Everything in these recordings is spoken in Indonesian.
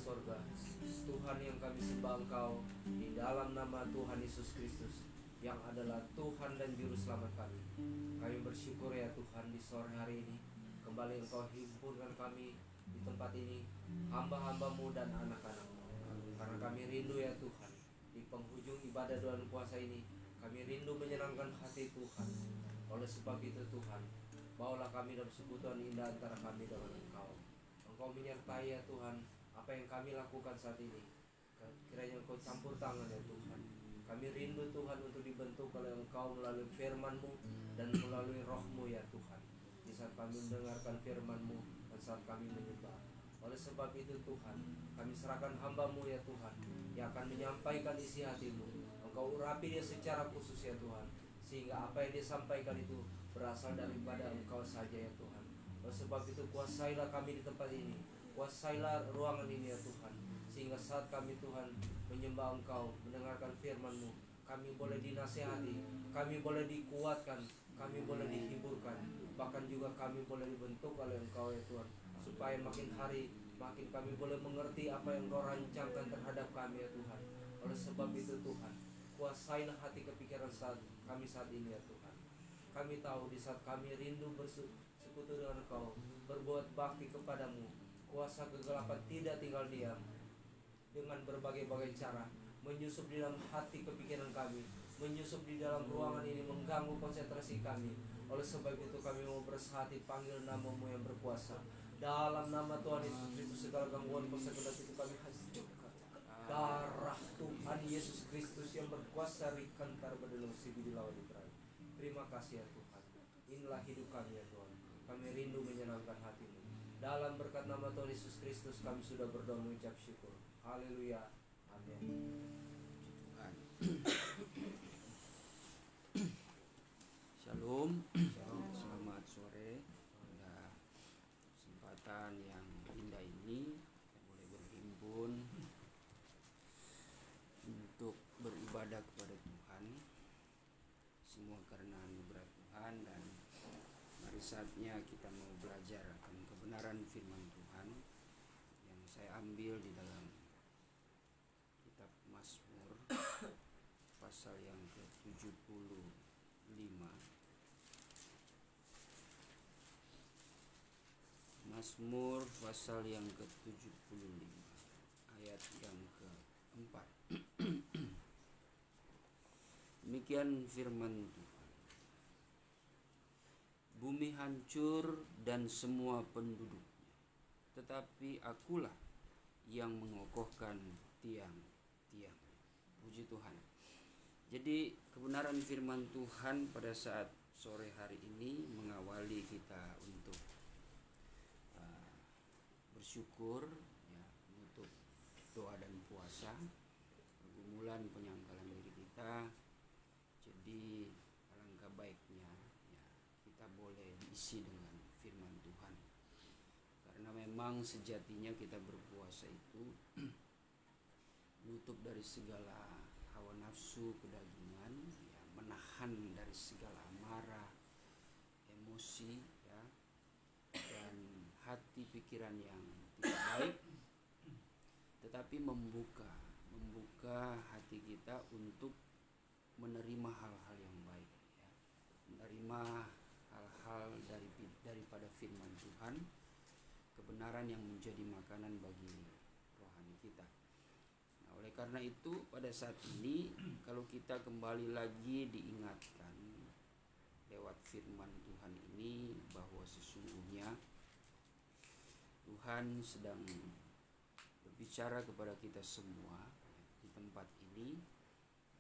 sorga. Tuhan yang kami sembah Engkau di dalam nama Tuhan Yesus Kristus yang adalah Tuhan dan Juru Selamat kami. Kami bersyukur ya Tuhan di sore hari ini kembali Engkau himpunkan kami di tempat ini, hamba-hambamu dan anak-anakmu. Karena kami rindu ya Tuhan, di penghujung ibadah dan puasa ini kami rindu menyenangkan hati Tuhan. Oleh sebab itu Tuhan, bawalah kami dalam sekutuan indah antara kami dengan Engkau. Engkau menyertai ya Tuhan apa yang kami lakukan saat ini. Kiranya Engkau campur tangan ya Tuhan. Kami rindu Tuhan untuk dibentuk oleh Engkau melalui firman-Mu dan melalui Roh-Mu ya Tuhan. Di saat kami mendengarkan firman-Mu dan saat kami menyembah. Oleh sebab itu Tuhan, kami serahkan hamba-Mu ya Tuhan, yang akan menyampaikan isi hati-Mu. Engkau urapi dia secara khusus ya Tuhan, sehingga apa yang dia sampaikan itu berasal daripada Engkau saja ya Tuhan. Oleh sebab itu kuasailah kami di tempat ini, kuasailah ruangan ini ya Tuhan, sehingga saat kami Tuhan menyembah Engkau, mendengarkan firman-Mu, kami boleh dinasihati, kami boleh dikuatkan, kami boleh dihiburkan, bahkan juga kami boleh dibentuk oleh Engkau ya Tuhan, supaya makin hari makin kami boleh mengerti apa yang Engkau rancangkan terhadap kami ya Tuhan. Oleh sebab itu Tuhan, kuasailah hati kepikiran kami saat ini ya Tuhan. Kami tahu di saat kami rindu bersekutu dengan Engkau, berbuat bakti kepadamu, kuasa kegelapan tidak tinggal diam. Dengan berbagai-bagai cara menyusup di dalam hati kepikiran kami, menyusup di dalam ruangan ini, mengganggu konsentrasi kami. Oleh sebab itu kami mau bersehati panggil nama-Mu yang berkuasa. Dalam nama Tuhan Yesus Kristus segala gangguan konsentrasi itu kami hancurkan. Darah Tuhan Yesus Kristus yang berkuasa rikantar bedelung sibi di lawan Israel. Terima kasih ya Tuhan. Inilah hidup kami ya Tuhan. Kami rindu menyenangkan hati-Mu. Dalam berkat nama Tuhan Yesus Kristus kami sudah berdoa mengucap syukur. Haleluya. Amin. Shalom. Selamat sore. Pada kesempatan yang indah ini kita boleh berhimpun untuk beribadah kepada Tuhan. Semua karena anugerah Tuhan, dan mari saatnya kita mau belajar akan kebenaran firman Tuhan yang saya ambil di dalam kitab Mazmur pasal yang ke-75. Mazmur pasal yang ke-75 ayat yang ke-4. Demikian firman Tuhan. Bumi hancur dan semua penduduknya, tetapi akulah yang mengokohkan tiang-tiang. Puji Tuhan. Jadi kebenaran firman Tuhan pada saat sore hari ini mengawali kita untuk bersyukur ya, untuk doa dan puasa, pergumulan penyangkalan diri kita. Jadi alangkah baiknya ya, kita boleh diisi dengan firman Tuhan, karena memang sejatinya kita berpuasa itu menutup dari segala hawa nafsu kedagingan ya, menahan dari segala amarah, emosi ya, dan hati pikiran yang tidak baik, tetapi membuka hati kita untuk menerima hal-hal yang baik ya, menerima hal-hal daripada firman Tuhan, kebenaran yang menjadi makanan bagi rohani kita. Nah, oleh karena itu pada saat ini kalau kita kembali lagi diingatkan lewat firman Tuhan ini bahwa sesungguhnya Tuhan sedang berbicara kepada kita semua di tempat ini,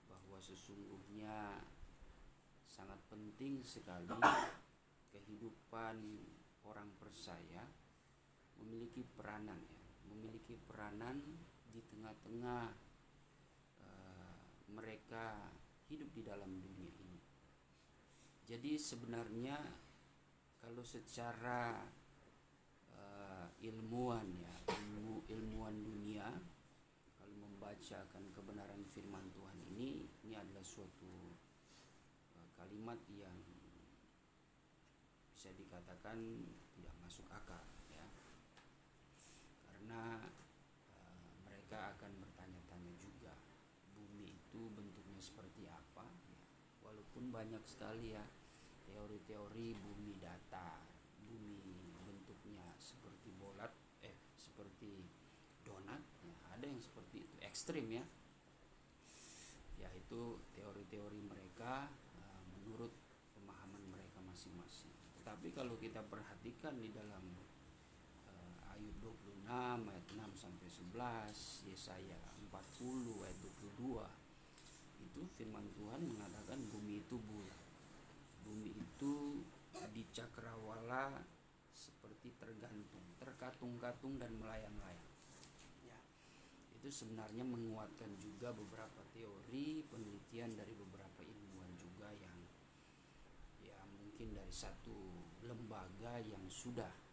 bahwa sesungguhnya sangat penting sekali kehidupan orang percaya memiliki peranan ya, memiliki peranan di tengah-tengah mereka hidup di dalam dunia ini. Jadi sebenarnya kalau secara ilmuwan ya, ilmuwan dunia, kalau membacakan kebenaran firman Tuhan ini adalah suatu kalimat yang bisa dikatakan tidak masuk akal ya, karena mereka akan bertanya-tanya juga, bumi itu bentuknya seperti apa ya. Walaupun banyak sekali ya teori-teori bumi datar, bumi bentuknya seperti bolat, seperti donat ya, ada yang seperti itu, ekstrim ya. Ya itu teori-teori mereka menurut pemahaman mereka masing-masing. Tetapi kalau kita perhatikan di dalam Ayub 26 ayat 6 sampai 11, Yesaya 40 ayat 22, itu firman Tuhan mengatakan bumi itu bulat. Bumi itu dicakrawala seperti terkatung-katung dan melayang-layang. Ya, itu sebenarnya menguatkan juga beberapa teori penelitian dari beberapa ilmuwan juga yang ya mungkin dari satu lembaga yang sudah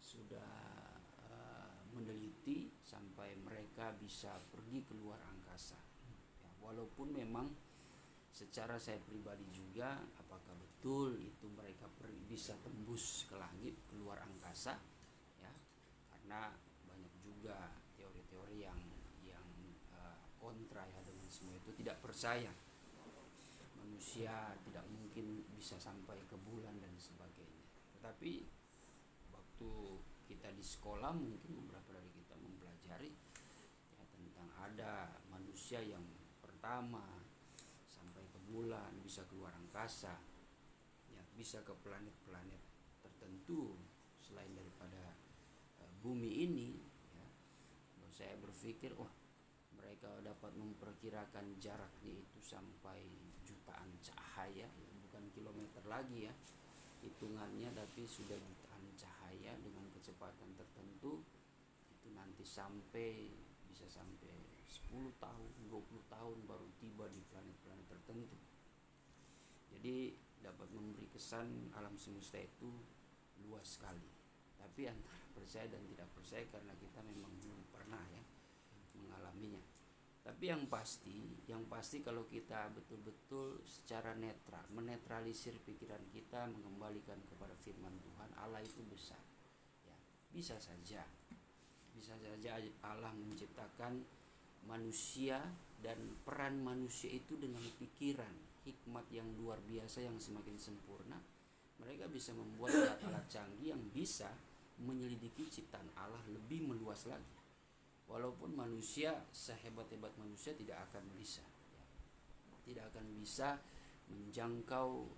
sudah meneliti sampai mereka bisa pergi keluar angkasa ya, walaupun memang secara saya pribadi juga apakah betul itu mereka bisa tembus ke langit keluar angkasa ya, karena banyak juga teori-teori yang kontra ya dengan semua itu, tidak percaya manusia tidak mungkin bisa sampai ke bulan dan sebagainya. Tetapi waktu kita di sekolah mungkin beberapa dari kita mempelajari ya, tentang ada manusia yang pertama sampai ke bulan, bisa keluar angkasa ya, bisa ke planet-planet tertentu selain daripada bumi ini ya. Lalu saya berpikir mereka dapat memperkirakan jaraknya itu sampai jutaan cahaya ya, bukan kilometer lagi ya hitungannya, tapi sudah jutaan cahaya dengan kecepatan tertentu. Itu nanti bisa sampai 10 tahun 20 tahun baru tiba di planet-planet tertentu. Jadi dapat memberi kesan alam semesta itu luas sekali, tapi antara percaya dan tidak percaya karena kita memang belum pernah ya mengalaminya. Tapi yang pasti kalau kita betul-betul secara netral menetralisir pikiran kita, mengembalikan kepada firman Tuhan, Allah itu besar ya. Bisa saja Allah menciptakan manusia dan peran manusia itu dengan pikiran hikmat yang luar biasa yang semakin sempurna. Mereka bisa membuat alat-alat canggih yang bisa menyelidiki ciptaan Allah lebih meluas lagi. Walaupun manusia sehebat-hebat manusia tidak akan bisa menjangkau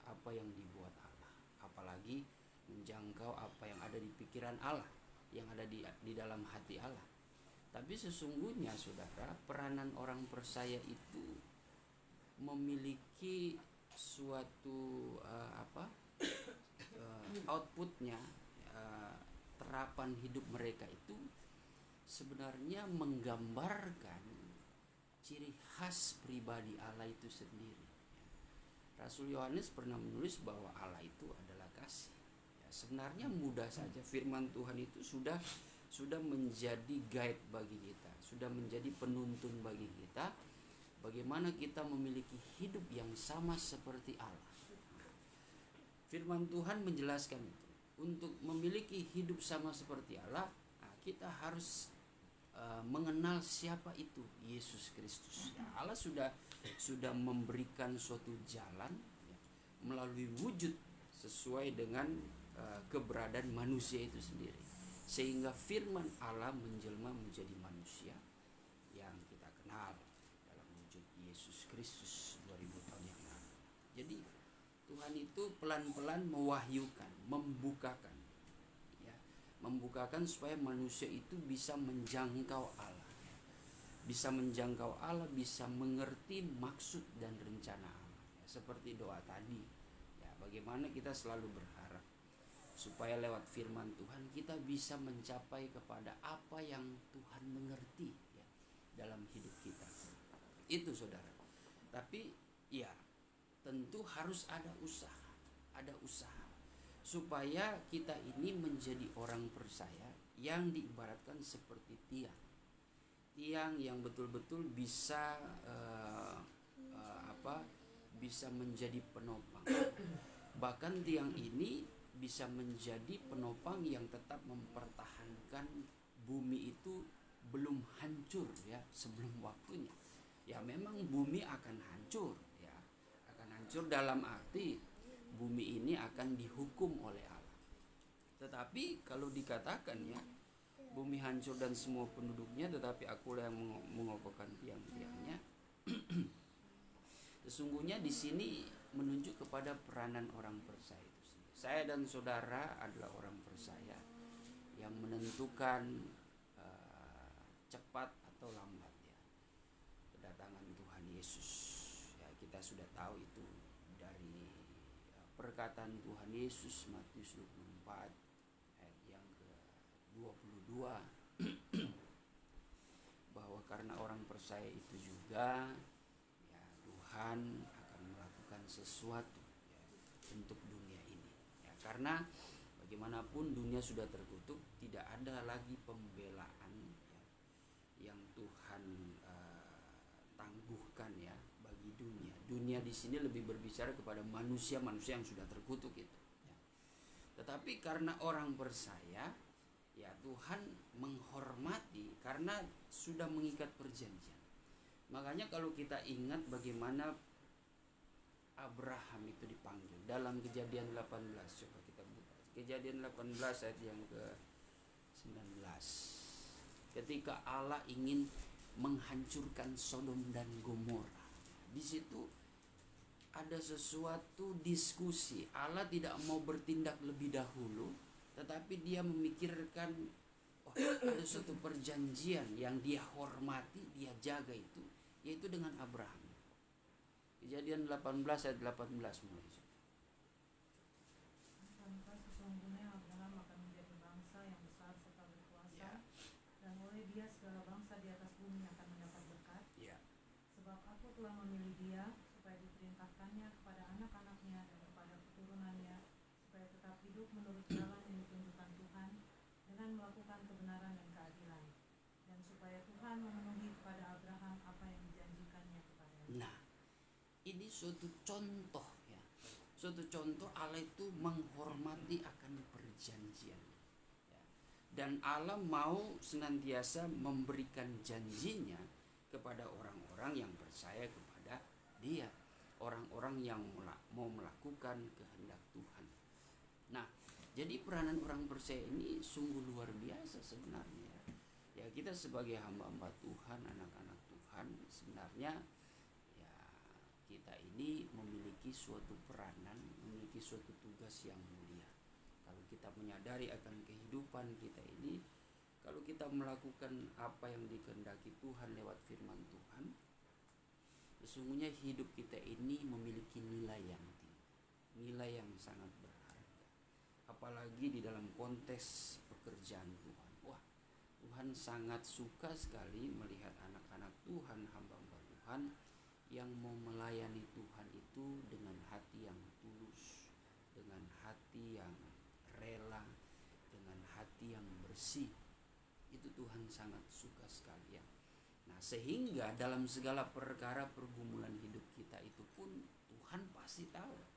apa yang dibuat Allah, apalagi menjangkau apa yang ada di pikiran Allah, yang ada di dalam hati Allah. Tapi sesungguhnya saudara, peranan orang percaya itu memiliki suatu outputnya, terapan hidup mereka itu sebenarnya menggambarkan ciri khas pribadi Allah itu sendiri. Rasul Yohanes pernah menulis bahwa Allah itu adalah kasih. Ya, sebenarnya mudah saja, firman Tuhan itu sudah menjadi guide bagi kita, sudah menjadi penuntun bagi kita bagaimana kita memiliki hidup yang sama seperti Allah. Firman Tuhan menjelaskan itu. Untuk memiliki hidup sama seperti Allah, kita harus mengenal siapa itu Yesus Kristus. Ya, Allah sudah memberikan suatu jalan ya, melalui wujud sesuai dengan keberadaan manusia itu sendiri, sehingga firman Allah menjelma menjadi manusia yang kita kenal dalam wujud Yesus Kristus 2000 tahun yang lalu. Jadi Tuhan itu pelan-pelan mewahyukan, membukakan supaya manusia itu bisa menjangkau Allah. Bisa menjangkau Allah, bisa mengerti maksud dan rencana Allah. Ya, seperti doa tadi. Ya, bagaimana kita selalu berharap supaya lewat firman Tuhan kita bisa mencapai kepada apa yang Tuhan mengerti ya, dalam hidup kita. Itu saudara. Tapi ya tentu harus ada usaha supaya kita ini menjadi orang percaya yang diibaratkan seperti tiang yang betul-betul bisa bisa menjadi penopang. Bahkan tiang ini bisa menjadi penopang yang tetap mempertahankan bumi itu belum hancur ya sebelum waktunya. Ya memang bumi akan hancur ya, akan hancur dalam arti bumi ini akan dihukum oleh Allah. Tetapi kalau dikatakan ya bumi hancur dan semua penduduknya, tetapi akulah yang mengokohkan tiang-tiangnya. Sesungguhnya di sini menunjuk kepada peranan orang percaya itu sendiri. Saya dan saudara adalah orang percaya yang menentukan cepat atau lambat ya kedatangan Tuhan Yesus. Ya, kita sudah tahu itu dari perkataan Tuhan Yesus Matius 24 ayat yang ke-22 bahwa karena orang percaya itu juga ya Tuhan akan melakukan sesuatu ya, untuk dunia ini ya, karena bagaimanapun dunia sudah terkutuk, tidak ada lagi pembelaan ya, yang Tuhan tangguhkan ya bagi dunia. Dunia di sini lebih berbicara kepada manusia-manusia yang sudah terkutuk itu ya. Tetapi karena orang percaya ya Tuhan menghormati karena sudah mengikat perjanjian. Makanya kalau kita ingat bagaimana Abraham itu dipanggil dalam Kejadian 18, coba kita buka Kejadian 18 ayat yang ke-19. Ketika Allah ingin menghancurkan Sodom dan Gomora, di situ ada sesuatu diskusi. Allah tidak mau bertindak lebih dahulu, tetapi dia memikirkan ada suatu perjanjian yang dia hormati, dia jaga itu, yaitu dengan Abraham. Kejadian 18 ayat 18 mulai. Sesungguhnya Abraham akan menjadi bangsa yang besar serta berkuasa Ya. dan oleh dia segala bangsa di atas bumi akan mendapat berkat. Ya. Sebab aku telah memilih dia supaya diperintahkannya kepada anak-anaknya dan kepada keturunannya supaya tetap hidup menurut jalan yang ditunjukkan Tuhan dengan melakukan kebenaran dan keadilan, dan supaya Tuhan memenuhi kepada Abraham apa yang dijanjikannya kepadanya. Nah, ini suatu contoh ya. Suatu contoh Allah itu menghormati akan perjanjian. Ya. Dan Allah mau senantiasa memberikan janjinya kepada orang-orang yang percaya kepada Dia, orang-orang yang mau melakukan kehendak Tuhan. Nah, jadi peranan orang percaya ini sungguh luar biasa sebenarnya. Ya, kita sebagai hamba-hamba Tuhan, anak-anak Tuhan, sebenarnya ya kita ini memiliki suatu peranan, memiliki suatu tugas yang mulia. Kalau kita menyadari akan kehidupan kita ini, kalau kita melakukan apa yang dikehendaki Tuhan lewat firman Tuhan, sesungguhnya hidup kita ini memiliki nilai yang tinggi, nilai yang sangat berharga. Apalagi di dalam konteks pekerjaan Tuhan. Wah, Tuhan sangat suka sekali melihat anak-anak Tuhan, hamba-hamba Tuhan yang mau melayani Tuhan itu dengan hati yang tulus, dengan hati yang rela, dengan hati yang bersih. Itu Tuhan sangat suka sekali ya. Nah, sehingga dalam segala perkara pergumulan hidup kita itu pun Tuhan pasti tahu.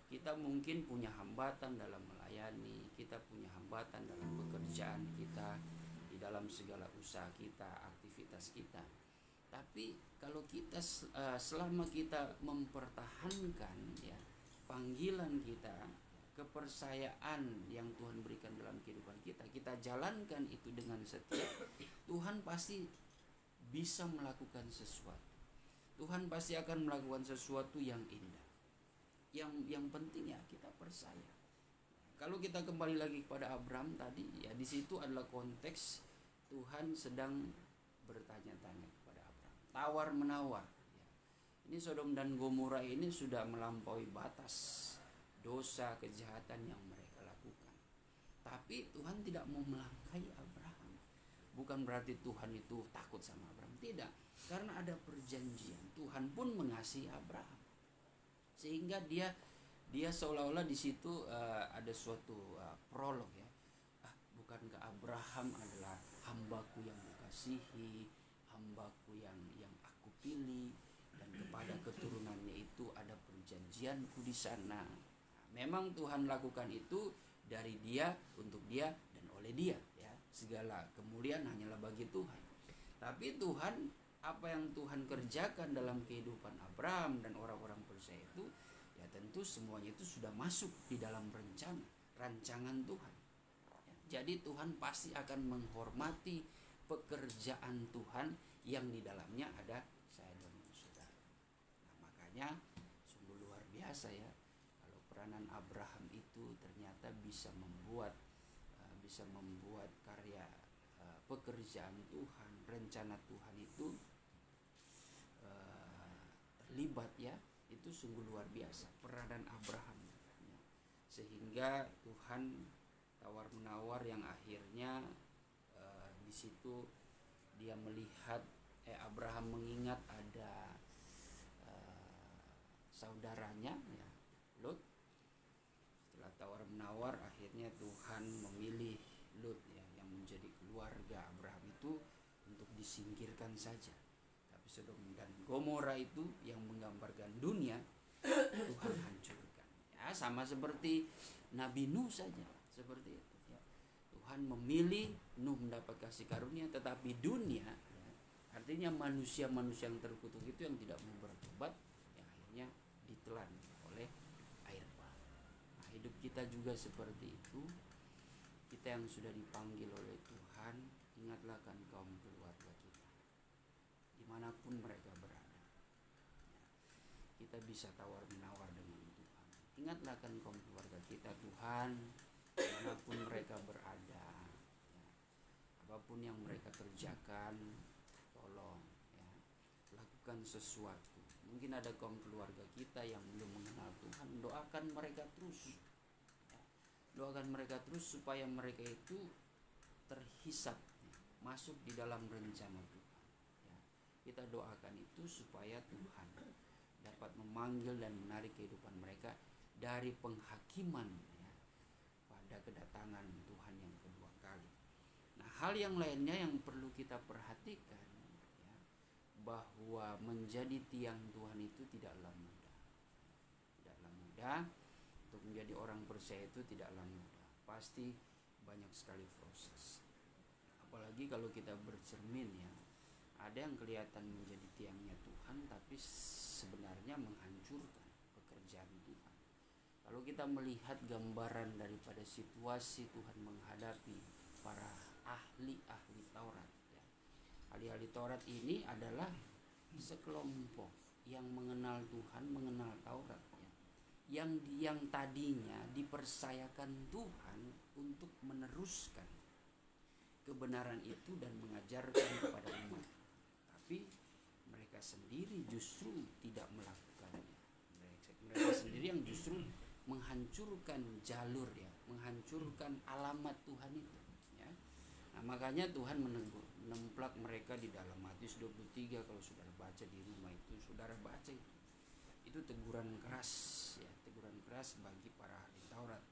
Kita mungkin punya hambatan dalam melayani, kita punya hambatan dalam pekerjaan kita, di dalam segala usaha kita, aktivitas kita. Tapi kalau kita selama kita mempertahankan ya panggilan kita, kepercayaan yang Tuhan berikan dalam kehidupan kita, kita jalankan itu dengan setia, Tuhan pasti bisa melakukan sesuatu. Tuhan pasti akan melakukan sesuatu yang indah. Yang penting ya kita percaya. Kalau kita kembali lagi kepada Abraham tadi, ya di situ adalah konteks Tuhan sedang bertanya-tanya kepada Abraham, tawar menawar. Ya. Ini Sodom dan Gomora ini sudah melampaui batas dosa kejahatan yang mereka lakukan. Tapi Tuhan tidak mau melangkahi Abraham. Bukan berarti Tuhan itu takut sama Abraham, tidak. Karena ada perjanjian. Tuhan pun mengasihi Abraham. Sehingga dia seolah-olah di situ ada suatu prolog ya. Bukankah Abraham adalah hambaku yang kukasihi, hambaku yang aku pilih, dan kepada keturunannya itu ada perjanjianku di sana. Memang Tuhan lakukan itu dari Dia, untuk Dia, dan oleh Dia, ya. Segala kemuliaan hanyalah bagi Tuhan. Tapi Tuhan, apa yang Tuhan kerjakan dalam kehidupan Abraham dan orang-orang percaya itu, ya tentu semuanya itu sudah masuk di dalam rancangan Tuhan. Ya, jadi Tuhan pasti akan menghormati pekerjaan Tuhan yang di dalamnya ada saya dan saudara. Nah, makanya sungguh luar biasa ya, kalau peranan Abraham itu ternyata bisa membuat karya pekerjaan Tuhan, rencana Tuhan itu terlibat ya. Itu sungguh luar biasa peranan Abraham ya. Sehingga Tuhan tawar menawar yang akhirnya di situ dia melihat Abraham mengingat ada saudaranya ya, Lot. Setelah tawar menawar akhirnya Tuhan memilih Lot ya, yang menjadi keluarga Abraham itu untuk disingkirkan saja. Tapi Sodom dan Gomora itu yang menggambarkan dunia, Tuhan hancurkan. Ya, sama seperti Nabi Nuh saja, seperti itu ya. Tuhan memilih Nuh mendapat kasih karunia, tetapi dunia ya, artinya manusia-manusia yang terkutuk itu yang tidak mau bertobat ya, akhirnya ditelan oleh air bah. Nah, hidup kita juga seperti itu. Kita yang sudah dipanggil oleh Tuhan, ingatlah kan kaum keluarga kita, dimanapun mereka berada ya, kita bisa tawar menawar dengan Tuhan. Ingatlah kan kaum keluarga kita, Tuhan, dimanapun mereka berada ya, apapun yang mereka kerjakan, tolong ya, lakukan sesuatu. Mungkin ada kaum keluarga kita yang belum mengenal Tuhan, doakan mereka terus ya. Doakan mereka terus supaya mereka itu terhisap ya, masuk di dalam rencana Tuhan ya. Kita doakan itu supaya Tuhan dapat memanggil dan menarik kehidupan mereka dari penghakiman ya, pada kedatangan Tuhan yang kedua kali. Nah, hal yang lainnya yang perlu kita perhatikan ya, bahwa menjadi tiang Tuhan itu tidaklah mudah. Tidaklah mudah. Untuk menjadi orang percaya itu tidaklah mudah. Pasti banyak sekali proses. Apalagi kalau kita bercermin ya, ada yang kelihatan menjadi tiangnya Tuhan tapi sebenarnya menghancurkan pekerjaan Tuhan. Kalau kita melihat gambaran daripada situasi Tuhan menghadapi para ahli-ahli Taurat ya. Ahli-ahli Taurat ini adalah sekelompok yang mengenal Tuhan, mengenal Taurat ya. Yang tadinya dipercayakan Tuhan untuk meneruskan kebenaran itu dan mengajarkan kepada umat. Tapi mereka sendiri justru tidak melakukannya. Mereka sendiri yang justru menghancurkan jalur ya, menghancurkan alamat Tuhan itu ya. Nah, makanya Tuhan menegur, menemplak mereka di dalam Matius 23. Kalau saudara baca di rumah itu, saudara baca itu teguran keras ya, teguran keras bagi para ahli Taurat.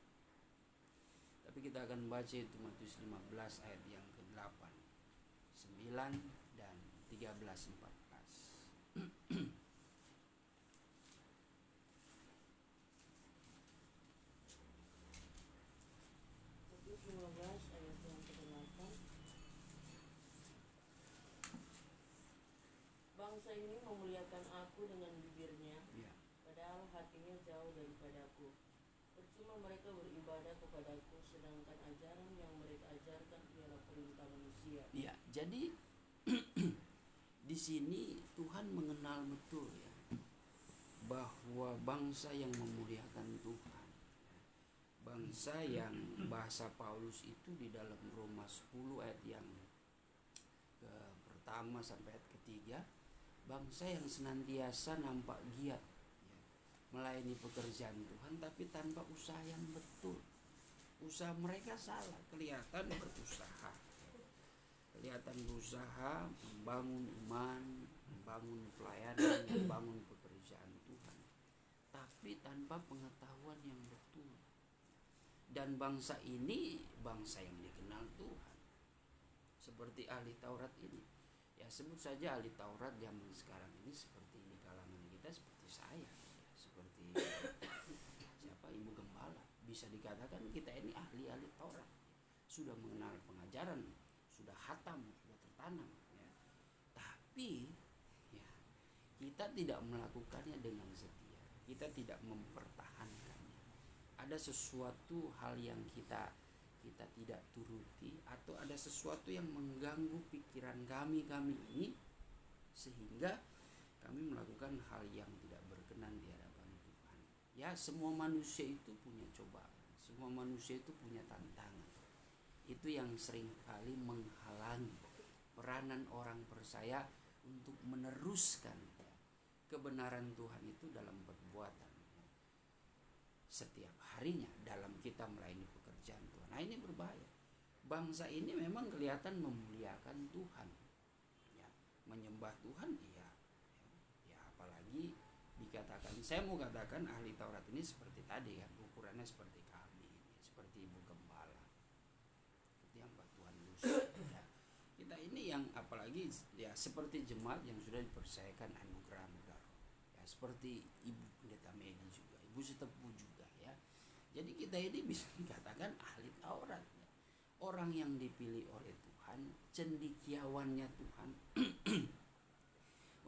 Tapi kita akan baca itu Matius 15 ayat yang ke-8, 9 dan 13, 14. Ayat yang ke-8. Bangsa ini memuliakan aku dengan bibirnya Ya. padahal hatinya jauh daripadaku. Percuma mereka beribadah kepadaku sedangkan ajaran yang mereka ajarkan ialah perintah manusia. Ya, jadi di sini Tuhan mengenal betul ya, bahwa bangsa yang memuliakan Tuhan, bangsa yang bahasa Paulus itu di dalam Roma 10 ayat yang pertama sampai ayat ketiga, bangsa yang senantiasa nampak giat ya, melayani pekerjaan Tuhan tapi tanpa usaha yang betul. Usaha mereka salah, kelihatan berusaha, kelihatan berusaha membangun iman, membangun pelayanan, membangun pekerjaan Tuhan, tapi tanpa pengetahuan yang betul. Dan bangsa ini bangsa yang dikenal Tuhan, seperti ahli Taurat ini. Ya, sebut saja ahli Taurat zaman sekarang ini seperti di kalangan kita, seperti saya ya, seperti siapa Ibu Gembala. Bisa dikatakan kita ini ahli-ahli Taurat, sudah mengenal pengajaran, sudah hatam, sudah tertanam ya. Tapi ya, kita tidak melakukannya dengan setia, kita tidak mempertahankannya. Ada sesuatu hal yang kita tidak turuti, atau ada sesuatu yang mengganggu pikiran kami ini, sehingga kami melakukan hal yang tidak berkenan di hadapan Tuhan. Ya, semua manusia itu punya cobaan, semua manusia itu punya tantangan. Itu yang seringkali menghalangi peranan orang percaya untuk meneruskan kebenaran Tuhan itu dalam perbuatan setiap harinya dalam kita melayani pekerjaan Tuhan. Nah, ini berbahaya. Bangsa ini memang kelihatan memuliakan Tuhan, ya, menyembah Tuhan, iya. Ya, apalagi dikatakan, saya mau katakan ahli Taurat ini seperti tadi kan, ukurannya seperti kami, seperti Ibu Gembala, seperti hamba Tuhan Lucy. Ya. Kita ini yang apalagi ya seperti jemaat yang sudah dipercayakan anugerah roh. Ya, seperti Ibu Pendeta Medi juga, Ibu Setepu juga ya. Jadi kita ini bisa dikatakan ahli Taurat. Ya. Orang yang dipilih oleh Tuhan, cendekiawannya Tuhan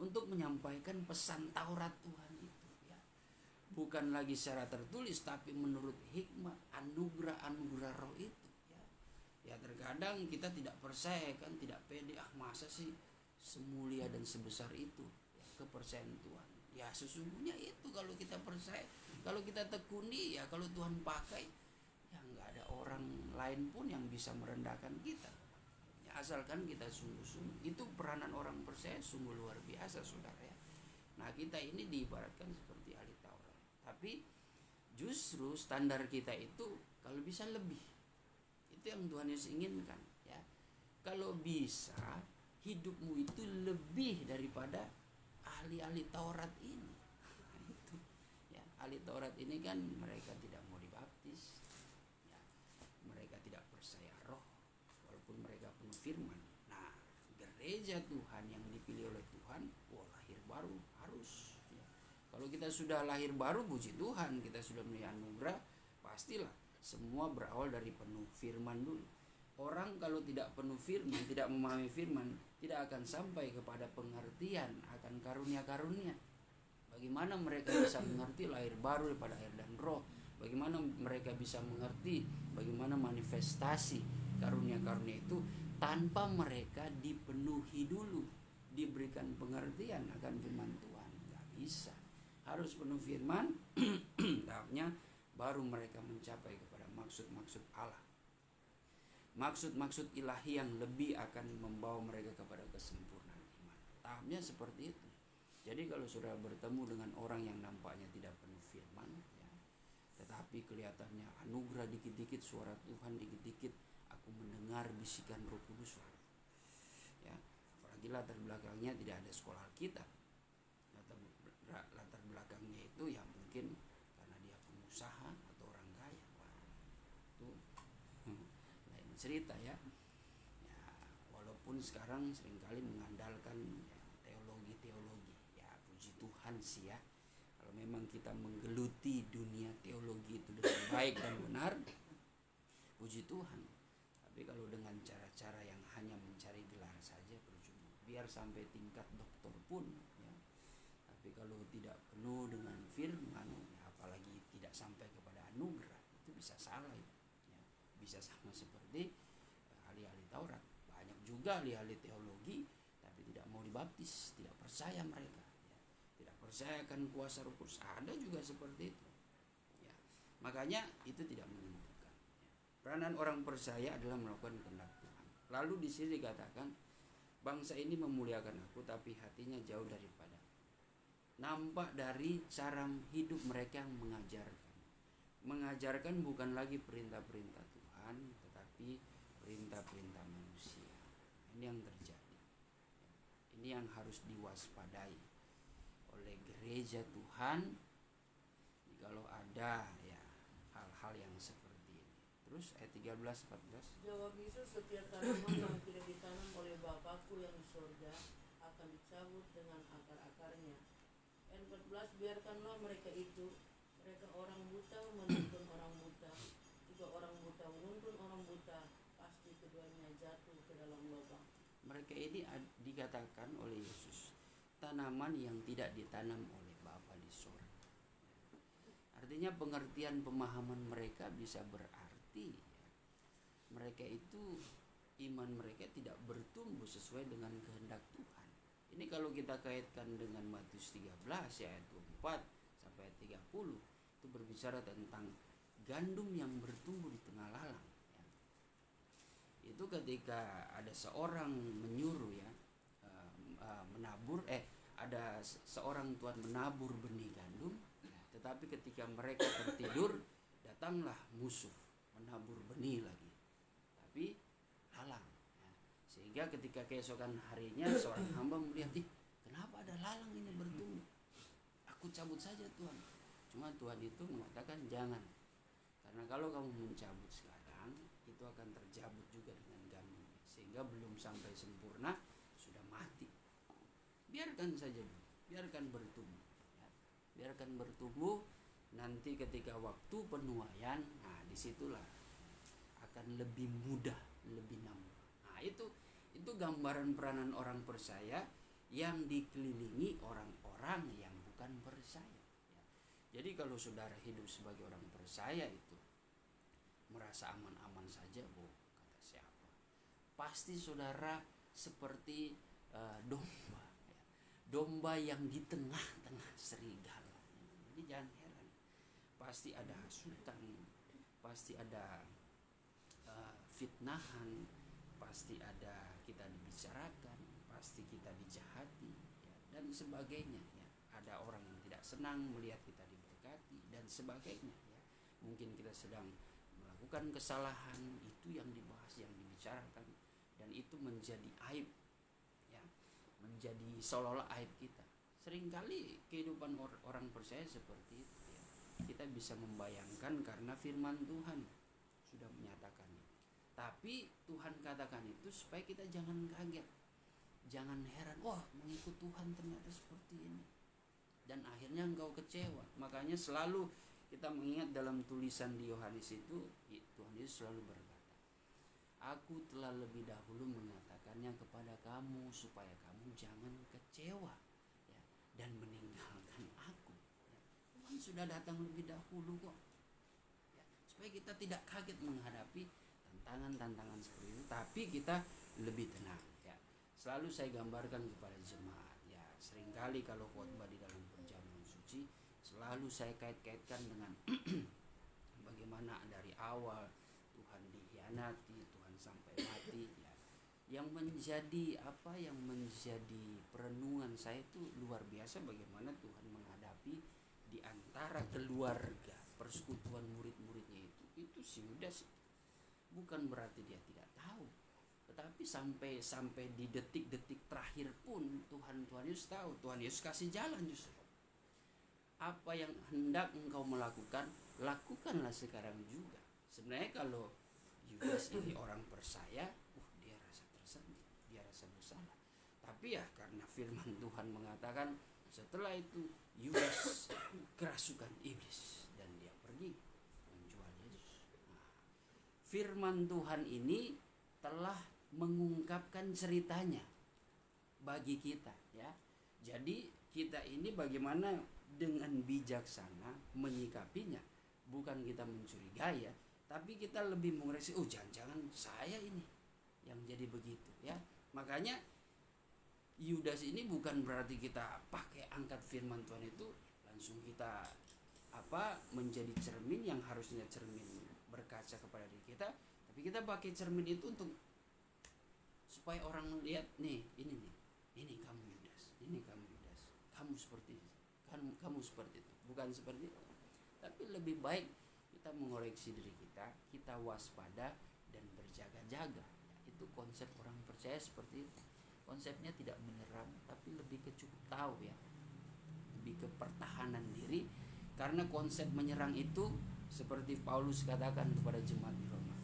untuk menyampaikan pesan Taurat Tuhan itu ya. Bukan lagi secara tertulis, tapi menurut hikmat anugerah roh itu ya. Ya, terkadang kita tidak percaya kan, tidak pede, masa sih semulia dan sebesar itu ya, kepercayaan Tuhan. Ya, sesungguhnya itu kalau kita percaya, kalau kita tekuni ya, kalau Tuhan pakai ya, nggak ada orang lain pun yang bisa merendahkan kita. Asalkan kita sungguh-sungguh. Itu peranan orang percaya sungguh luar biasa, saudara ya. Nah, kita ini diibaratkan seperti ahli Taurat, tapi justru standar kita itu kalau bisa lebih. Itu yang Tuhan Yesus inginkan ya. Kalau bisa hidupmu itu lebih daripada ahli-ahli Taurat ini. Nah, itu ya, ahli Taurat ini kan mereka tidak mau dibaptis ya. Mereka tidak percaya roh walaupun mereka penuh firman. Nah, gereja Tuhan yang dipilih oleh Tuhan, lahir baru harus ya. Kalau kita sudah lahir baru, puji Tuhan, kita sudah memiliki anugerah, pastilah semua berawal dari penuh firman dulu. Orang kalau tidak penuh firman, tidak memahami firman, tidak akan sampai kepada pengertian akan karunia-karunia. Bagaimana mereka bisa mengerti lahir baru daripada air dan roh? Bagaimana mereka bisa mengerti bagaimana manifestasi karunia-karunia itu tanpa mereka dipenuhi dulu, diberikan pengertian akan firman Tuhan? Gak bisa. Harus penuh firman, tahapnya baru mereka mencapai kepada maksud-maksud Allah, maksud-maksud ilahi yang lebih akan membawa mereka kepada kesempurnaan iman. Tahapnya seperti itu. Jadi kalau sudah bertemu dengan orang yang nampaknya tidak penuh firman ya, tetapi kelihatannya anugerah dikit-dikit, suara Tuhan dikit-dikit, aku mendengar bisikan Roh Kudus ya, apalagi latar belakangnya tidak ada sekolah Alkitab, latar belakangnya itu ya mungkin karena dia pengusaha atau orang kaya. Wah, itu lain cerita ya. Ya, walaupun sekarang seringkali mengandalkan ya, teologi ya, puji Tuhan sih ya, kalau memang kita menggeluti dunia teologi itu dengan baik dan benar, puji Tuhan. Tapi kalau dengan cara-cara yang hanya mencari gelar saja, percuma. Biar sampai tingkat doktor pun ya. Tapi kalau tidak penuh dengan firman ya, apalagi tidak sampai kepada anugerah, itu bisa salah ya. Bisa sama seperti ahli-ahli Taurat. Banyak juga ahli-ahli teologi tapi tidak mau dibaptis, tidak percaya mereka ya. Tidak percaya akan kuasa Roh Kudus. Ada juga seperti itu ya. Makanya itu tidak menentukan ya. Peranan orang percaya adalah melakukan kehendak Tuhan. Lalu di sini dikatakan bangsa ini memuliakan aku tapi hatinya jauh daripada. Nampak dari cara hidup mereka yang mengajarkan bukan lagi perintah-perintah Tuhan, tetapi perintah-perintah manusia. Ini yang terjadi. Ini yang harus diwaspadai oleh gereja Tuhan. Kalau ada ya hal-hal yang seperti ini. Terus ayat 13-14. Jawab Yesus, setiap tanaman yang tidak ditanam oleh Bapakku yang di surga akan dicabut dengan akar-akarnya. Ayat 14, biarkanlah mereka itu Mereka orang buta menuntun orang buta, juga orang buta menuntun orang buta, pasti keduanya jatuh ke dalam lubang. Mereka ini dikatakan oleh Yesus tanaman yang tidak ditanam oleh Bapa di sorga. Artinya pengertian pemahaman mereka bisa berarti mereka itu iman mereka tidak bertumbuh sesuai dengan kehendak Tuhan. Ini kalau kita kaitkan dengan Matius 13 ayat 24 sampai ayat 30, itu berbicara tentang gandum yang bertumbuh di tengah lalang. Itu ketika ada seorang menyuruh menabur, ada seorang tuan menabur benih gandum, tetapi ketika mereka tertidur, datanglah musuh menabur benih lagi, tapi lalang. Sehingga ketika keesokan harinya seorang hamba melihat, kenapa ada lalang ini bertumbuh? Aku cabut saja Tuhan. Cuma Tuhan itu mengatakan jangan, karena kalau kamu mencabut sekarang, itu akan terjabut juga dengan gandum, sehingga belum sampai sempurna sudah mati. Biarkan saja, biarkan bertumbuh, biarkan bertumbuh. Nanti ketika waktu penuaian, disitulah akan lebih mudah, lebih nambah. Itu gambaran peranan orang percaya yang dikelilingi orang-orang yang bukan percaya. Jadi kalau saudara hidup sebagai orang percaya itu merasa aman-aman saja, kata siapa? Pasti saudara seperti domba, domba yang di tengah-tengah serigala. Jadi jangan heran, pasti ada hasutan, pasti ada fitnahan, pasti ada kita dibicarakan, pasti kita dijahati, dan sebagainya. Ada orang yang tidak senang melihat kita diberkati dan sebagainya. Mungkin kita sedang melakukan kesalahan, itu yang dibahas, yang dibicarakan, dan itu menjadi aib, menjadi seolah-olah aib kita. Seringkali kehidupan orang percaya seperti itu. Kita bisa membayangkan karena firman Tuhan sudah menyatakan itu. Tapi Tuhan katakan itu supaya kita jangan kaget, jangan heran, mengikut Tuhan ternyata seperti ini, dan akhirnya engkau kecewa. Makanya selalu kita mengingat dalam tulisan di Yohanes itu, Tuhan Yesus selalu berkata, aku telah lebih dahulu mengatakannya kepada kamu supaya kamu jangan kecewa dan meninggalkan aku. Tuhan sudah datang lebih dahulu kok, supaya kita tidak kaget menghadapi tantangan-tantangan seperti itu, tapi kita lebih tenang. Selalu saya gambarkan kepada jemaat, seringkali kalau khotbah di dalam perjamuan suci, selalu saya kait-kaitkan dengan bagaimana dari awal Tuhan dikhianati, Tuhan sampai mati. Yang menjadi perenungan saya itu luar biasa, bagaimana Tuhan menghadapi di antara keluarga persekutuan murid-muridnya itu si Yudas. Bukan berarti dia tidak tahu, tetapi sampai di detik-detik terakhir pun Tuhan Yesus tahu. Tuhan Yesus kasih jalan justru. Apa yang hendak engkau melakukan, lakukanlah sekarang juga. Sebenarnya kalau Yudas ini orang percaya, dia rasa tersentuh, dia rasa bersalah. Tapi karena firman Tuhan mengatakan, setelah itu Yudas kerasukan iblis dan dia pergi menjual Yesus. Firman Tuhan ini telah mengungkapkan ceritanya bagi kita, Jadi kita ini bagaimana dengan bijaksana menyikapinya, bukan kita mencurigai, tapi kita lebih mengoreksi, jangan-jangan saya ini yang jadi begitu, Makanya Yudas ini bukan berarti kita pakai angkat firman Tuhan itu langsung kita menjadi cermin yang harusnya cermin berkaca kepada diri kita, tapi kita pakai cermin itu untuk supaya orang melihat, ini kamu Yudas, kamu seperti itu, kamu seperti itu, bukan seperti itu. Tapi lebih baik kita mengoreksi diri kita waspada dan berjaga-jaga. Itu konsep orang percaya seperti itu. Konsepnya tidak menyerang, tapi lebih ke cukup tahu, lebih ke pertahanan diri. Karena konsep menyerang itu seperti Paulus katakan kepada jemaat di Roma,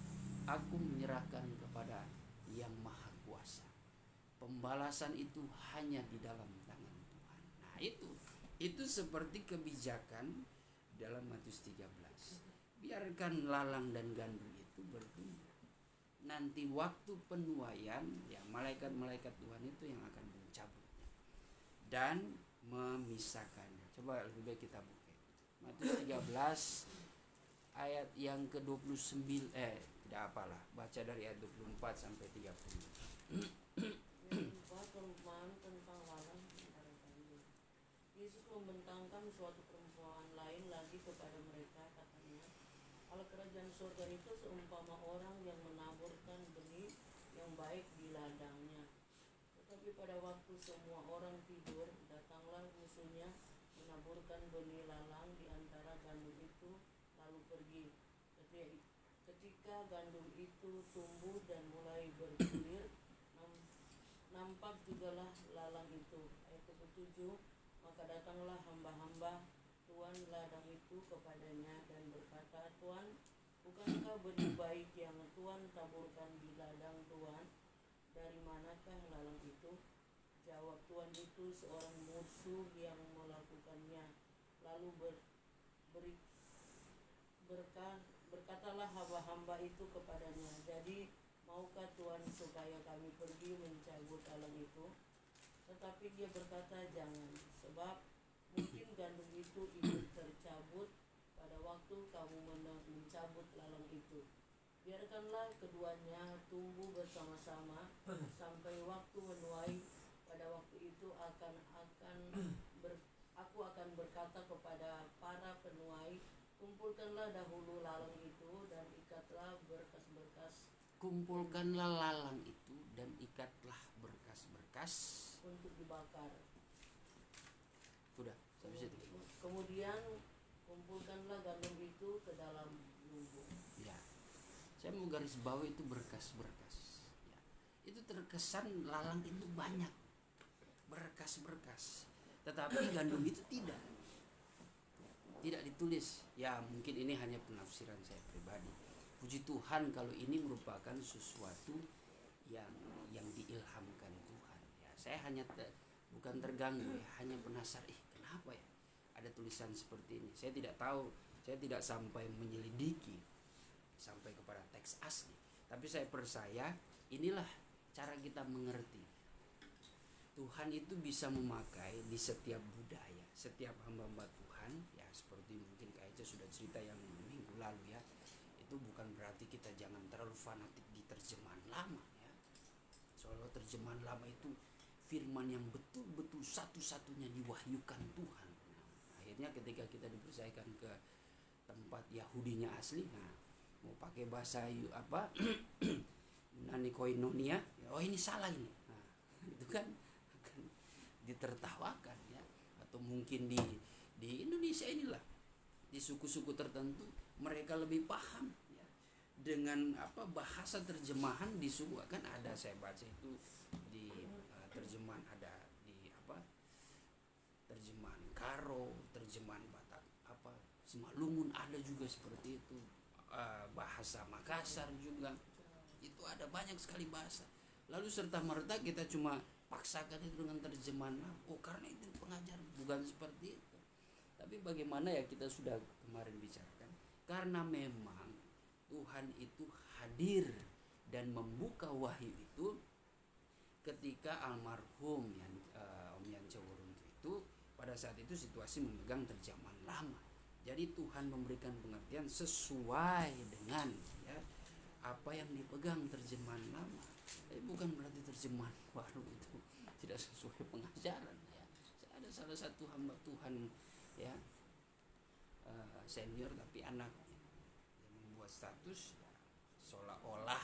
aku menyerahkan kepada yang maha kuasa, pembalasan itu hanya di dalam tangan Tuhan. Itu seperti kebijakan dalam Matius 13. Biarkan lalang dan gandum itu bertumbuh. Nanti waktu penuaian, ya malaikat-malaikat Tuhan itu yang akan mencabutnya dan memisahkannya. Coba lebih baik kita buka Matius 13 ayat yang ke-29, tidak apalah, baca dari ayat 24 sampai 30. Yang keempat, perumpamaan tentang lalang antara gandum. Yesus membentangkan suatu perumpamaan lain lagi kepada mereka, katanya, "Al kerajaan surga itu seumpama orang yang menaburkan benih yang baik di ladangnya. Tetapi pada waktu semua orang tidur, datanglah musuhnya menaburkan benih lalang di antara gandum itu, lalu pergi. Ketika gandum itu tumbuh dan mulai bergulir, nampak jugalah lalang itu." Ayat 7, "Maka datanglah hamba-hamba Tuan ladang itu kepadanya dan berkata, 'Tuan, bukankah benih baik yang Tuan taburkan di ladang Tuan? Dari manakah lalang itu?' Jawab tuan itu, 'Seorang musuh yang melakukannya.' Lalu berkatalah hamba-hamba itu kepadanya, 'Jadi maukah Tuan supaya kami pergi mencabut lalang itu?' Tetapi dia berkata, 'Jangan, sebab mungkin gandum itu ikut tercabut pada waktu kamu mencabut lalang itu. Biarkanlah keduanya tumbuh bersama-sama sampai waktu menuai. Pada waktu itu aku akan berkata kepada para penuai, kumpulkanlah dahulu lalang itu dan ikatlah berkas-berkas Kumpulkanlah lalang itu dan ikatlah berkas-berkas untuk dibakar. Udah, sampai situ. Kemudian kumpulkanlah gandum itu ke dalam lumbung." Ya, saya mau garis bawahi itu berkas-berkas. Ya, itu terkesan lalang itu banyak, berkas-berkas. Tetapi gandum itu tidak ditulis. Ya, mungkin ini hanya penafsiran saya pribadi. Puji Tuhan kalau ini merupakan sesuatu yang diilhamkan Tuhan. Ya, saya hanya bukan terganggu, ya, hanya penasaran. Kenapa ya ada tulisan seperti ini? Saya tidak tahu, saya tidak sampai menyelidiki sampai kepada teks asli. Tapi saya percaya inilah cara kita mengerti. Tuhan itu bisa memakai di setiap budaya, setiap hamba-hamba Tuhan, ya seperti mungkin Kak Eca sudah cerita yang minggu lalu ya. Itu bukan berarti kita jangan terlalu fanatik di terjemahan lama ya. Soalnya terjemahan lama itu firman yang betul-betul satu-satunya diwahyukan Tuhan. Nah, akhirnya ketika kita dipercayakan ke tempat Yahudinya asli, nah mau pakai bahasa Yunani koinonia, oh ini salah ini. Nah, itu kan akan ditertawakan ya. Atau mungkin di Indonesia inilah, di suku-suku tertentu mereka lebih paham ya dengan bahasa terjemahan di suku. Kan ada, saya baca itu di terjemahan, ada di terjemahan Karo, terjemahan Batak Simalungun, ada juga seperti itu. Bahasa Makassar juga itu ada banyak sekali bahasa. Lalu serta-merta kita cuma paksakan itu dengan terjemahan, karena itu pengajar, bukan seperti itu. Tapi bagaimana ya, kita sudah kemarin bicarakan, karena memang Tuhan itu hadir dan membuka wahyu itu ketika almarhum Om Yance Woruntu itu pada saat itu situasi memegang terjemahan lama. Jadi Tuhan memberikan pengertian sesuai dengan ya apa yang dipegang terjemahan lama. Bukan berarti terjemahan baru itu tidak sesuai pengajaran ya. Saya ada salah satu hamba Tuhan ya, senior tapi anaknya yang membuat status ya, seolah-olah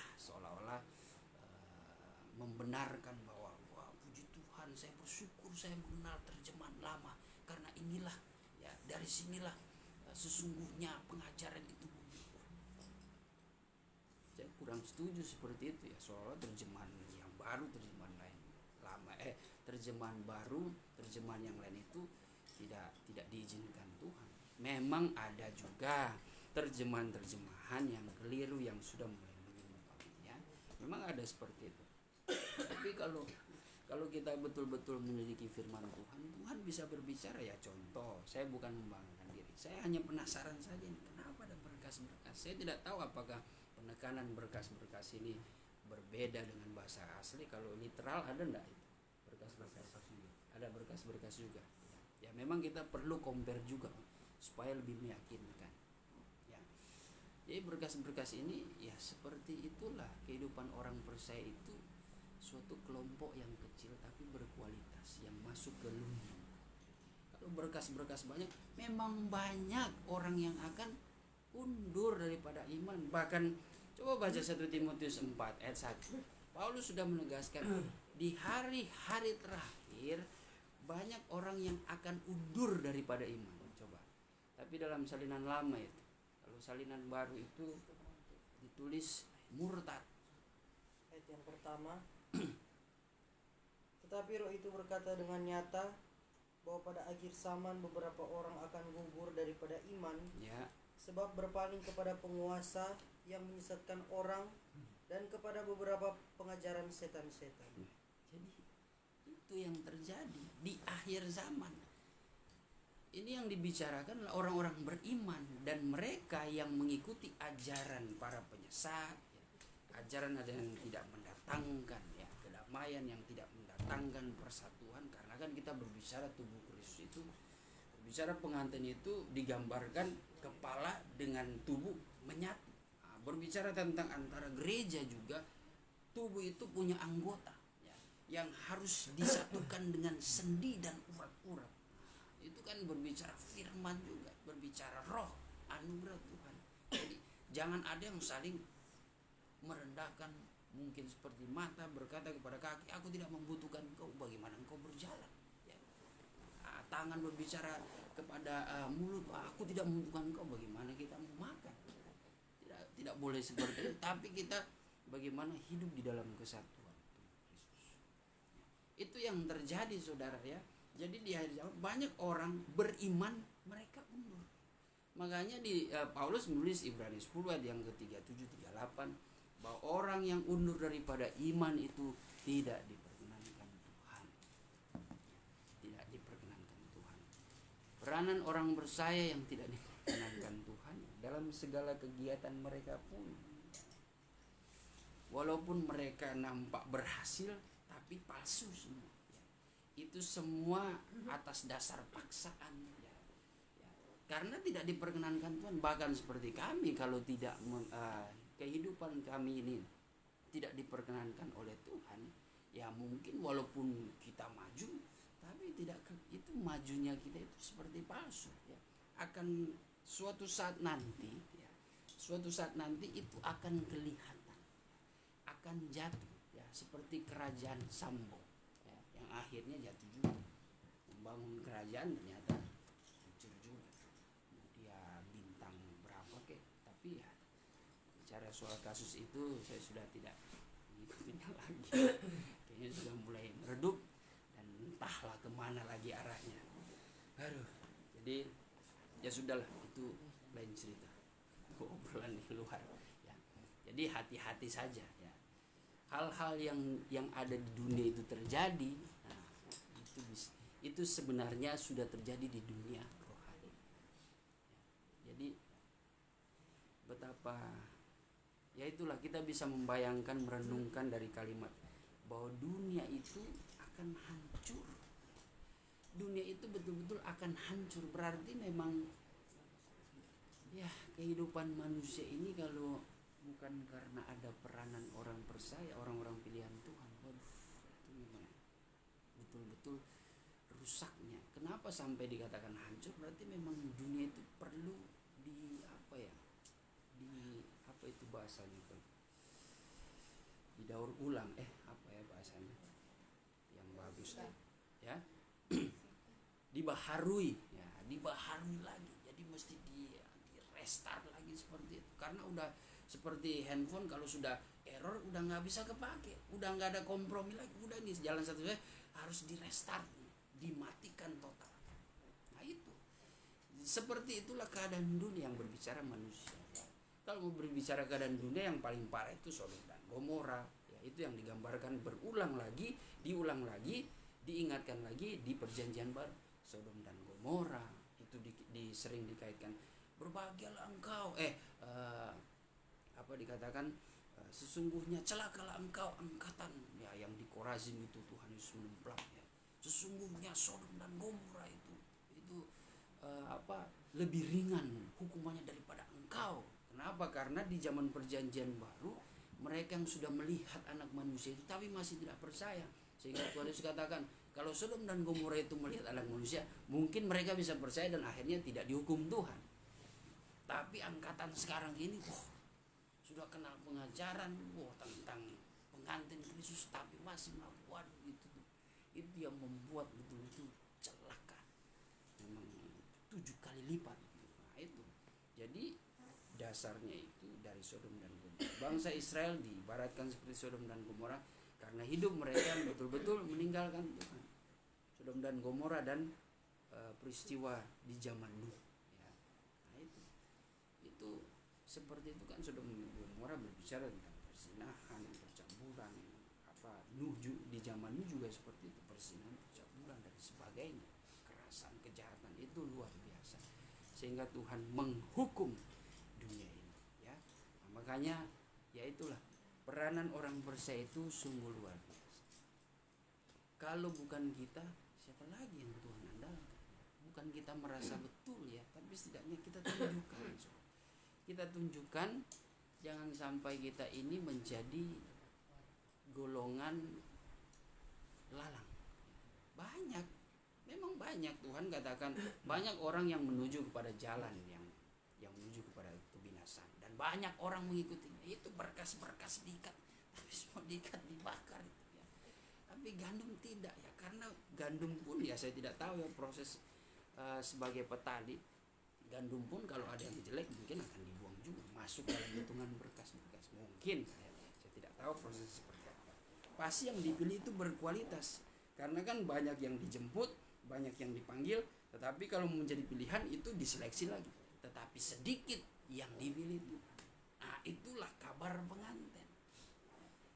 membenarkan bahwa wah puji Tuhan, saya bersyukur saya mengenal terjemahan lama karena inilah ya, dari sinilah sesungguhnya pengajaran itu. Saya kurang setuju seperti itu ya, soalnya terjemahan yang baru, terjemahan lain lama, terjemahan baru, terjemahan yang lain itu tidak diizinkan Tuhan. Memang ada juga terjemahan yang keliru yang sudah mulai menyimpang ya. Memang ada seperti itu. Tapi kalau kita betul-betul memiliki firman Tuhan, Tuhan bisa berbicara ya. Contoh, saya bukan membanggakan diri Saya hanya penasaran saja nih, kenapa ada berkas-berkas. Saya tidak tahu apakah penekanan berkas-berkas ini berbeda dengan bahasa asli. Kalau literal ada enggak itu? Berkas-berkas juga. Ada berkas-berkas juga. Ya memang kita perlu compare juga supaya lebih meyakinkan. Ya. Jadi berkas-berkas ini ya seperti itulah kehidupan orang percaya itu, suatu kelompok yang kecil tapi berkualitas yang masuk ke lumbung. Kalau berkas-berkas banyak, memang banyak orang yang akan undur daripada iman. Bahkan coba baca 1 Timotius 4 ayat 1. Paulus sudah menegaskan di hari-hari terakhir banyak orang yang akan undur daripada iman. Coba. Tapi dalam salinan lama itu, kalau salinan baru itu ditulis murtad. Ayat yang pertama. Tetapi roh itu berkata dengan nyata bahwa pada akhir zaman beberapa orang akan gugur daripada iman, Ya, sebab berpaling kepada penguasa yang menyesatkan orang dan kepada beberapa pengajaran setan-setan. jadi itu yang terjadi di akhir zaman. Ini yang dibicarakan adalah orang-orang beriman dan mereka yang mengikuti ajaran para penyesat, ya. Ajaran ada yang tidak mendatangkan ya kedamaian, yang tidak mendatangkan persatuan, karena kan kita berbicara tubuh Kristus itu, berbicara pengantin itu digambarkan kepala dengan tubuh menyatu. Nah, berbicara tentang antara gereja juga, tubuh itu punya anggota ya, yang harus disatukan dengan sendi dan urat-urat. Itu kan berbicara firman juga, berbicara roh, anugerah Tuhan. Jadi jangan ada yang saling merendahkan, mungkin seperti mata berkata kepada kaki, aku tidak membutuhkan engkau, bagaimana engkau berjalan ya. Tangan berbicara kepada mulut, aku tidak membutuhkan engkau, bagaimana kita mau makan. Tidak boleh seperti itu, tapi kita bagaimana hidup di dalam kesatuan Kristus. Itu yang terjadi saudara ya. Jadi di akhir zaman banyak orang beriman mereka undur. Makanya di Paulus menulis Ibrani 10 ayat yang ke-37 38 bahwa orang yang undur daripada iman itu tidak diperkenankan Tuhan. Tidak diperkenankan Tuhan. Peranan orang percaya yang tidak diperkenankan Tuhan dalam segala kegiatan mereka pun, walaupun mereka nampak berhasil tapi palsu semua. Itu semua atas dasar paksaan ya. Karena tidak diperkenankan Tuhan. Bahkan seperti kami, kalau tidak kehidupan kami ini tidak diperkenankan oleh Tuhan, ya mungkin walaupun kita maju, tapi tidak, itu majunya kita itu seperti palsu ya. Akan suatu saat nanti ya, suatu saat nanti itu akan kelihatan, akan jatuh ya, seperti kerajaan Sambo yang akhirnya jatuh juga. Membangun kerajaan ternyata hancur juga. Dia bintang berapa kek, tapi ya bicara soal kasus itu saya sudah tidak mengikutinya lagi. Kayaknya sudah mulai meredup dan entahlah kemana lagi arahnya. Aduh, jadi ya sudahlah, itu lain cerita, obrolan di luar ya. Jadi hati-hati saja ya. Hal-hal yang ada di dunia itu terjadi, nah, itu sebenarnya sudah terjadi di dunia rohani. Jadi betapa ya itulah, kita bisa membayangkan, merenungkan dari kalimat bahwa dunia itu akan hancur. Dunia itu betul-betul akan hancur, berarti memang ya kehidupan manusia ini kalau bukan karena ada peranan orang percaya, orang-orang pilihan Tuhan, waduh, itu memang betul-betul rusaknya. Kenapa sampai dikatakan hancur? Berarti memang dunia itu perlu di apa ya? Di apa itu bahasanya itu? Didaur ulang, apa ya bahasanya? Yang bagus tuh, ya. Dibaharui, ya, dibaharui lagi. Jadi mesti di restart lagi seperti itu. Karena udah seperti handphone, kalau sudah error udah nggak bisa kepake, udah nggak ada kompromi lagi, udah nih jalan satu-satunya harus di restart, dimatikan total. Nah itu seperti itulah keadaan dunia yang berbicara manusia. Kalau mau berbicara keadaan dunia, yang paling parah itu Sodom dan Gomora ya, itu yang digambarkan berulang lagi, diulang lagi, diingatkan lagi di perjanjian baru. Sodom dan Gomora itu sering dikaitkan berbahagialah engkau dikatakan sesungguhnya celakalah engkau angkatan ya yang di Korazim itu, Tuhan Yesus menempelak ya. Sesungguhnya Sodom dan Gomora itu lebih ringan hukumannya daripada engkau. Kenapa? Karena di zaman perjanjian baru mereka yang sudah melihat anak manusia itu tapi masih tidak percaya, sehingga Tuhan Yesus katakan kalau Sodom dan Gomora itu melihat anak manusia mungkin mereka bisa percaya dan akhirnya tidak dihukum Tuhan. Tapi angkatan sekarang ini sudah kenal pengajaran tentang pengantin Kristus tapi masih melakukan itu yang membuat betul-betul celaka, memang 7 kali lipat. Nah itu jadi dasarnya itu dari Sodom dan Gomora. Bangsa Israel diibaratkan seperti Sodom dan Gomora karena hidup mereka betul-betul meninggalkan Tuhan. Sodom dan Gomora dan peristiwa di zaman Nuh ya. Nah itu seperti itu kan. Sodom dan Gomora berbicara tentang perzinahan, percabulan, Nuh di zaman Nuh juga seperti itu, perzinahan, percabulan dan sebagainya, kekerasan, kejahatan itu luar biasa, sehingga Tuhan menghukum dunia ini ya. Nah, makanya ya itulah peranan orang percaya itu sungguh luar biasa. Kalau bukan kita, siapa lagi yang Tuhan andalkan? Bukan kita merasa betul ya, tapi setidaknya kita tunjukkan. Kita tunjukkan, jangan sampai kita ini menjadi golongan lalang. Banyak, memang banyak. Tuhan katakan banyak orang yang menuju kepada jalan yang menuju kepada kebinasaan dan banyak orang mengikutinya. Itu berkas-berkas diikat, tapi semua diikat dibakar itu ya. Tapi gandum tidak ya, karena gandum pun ya saya tidak tahu ya proses sebagai petani. Gandum pun kalau ada yang jelek mungkin akan dibuang juga, masuk dalam hitungan berkas-berkas. Mungkin saya tidak tahu proses seperti apa. Pasti yang dipilih itu berkualitas, karena kan banyak yang dijemput, banyak yang dipanggil, tetapi kalau menjadi pilihan itu diseleksi lagi. Tetapi sedikit yang dipilih itu. Nah itulah kabar pengantin.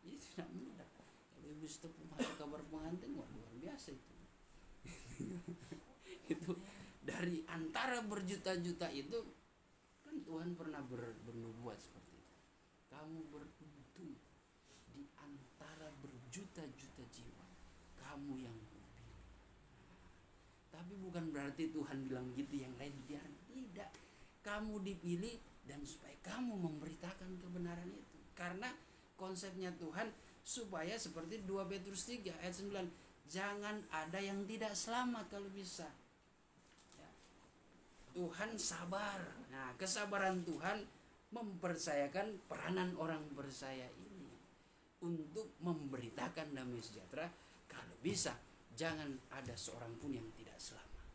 Ini tidak mudah. Kalau ibu setepu masuk kabar pengantin, luar biasa itu. Itu dari antara berjuta-juta itu kan Tuhan pernah bernubuat seperti itu. Kamu beruntung di antara berjuta-juta jiwa, kamu yang kupilih. Tapi bukan berarti Tuhan bilang gitu yang lain biar tidak. Kamu dipilih dan supaya kamu memberitakan kebenaran itu. Karena konsepnya Tuhan supaya seperti 2 Petrus 3 ayat 9, jangan ada yang tidak selamat kalau bisa. Tuhan sabar. Nah, kesabaran Tuhan mempercayakan peranan orang percaya ini untuk memberitakan damai sejahtera. Kalau bisa, jangan ada seorang pun yang tidak selamat.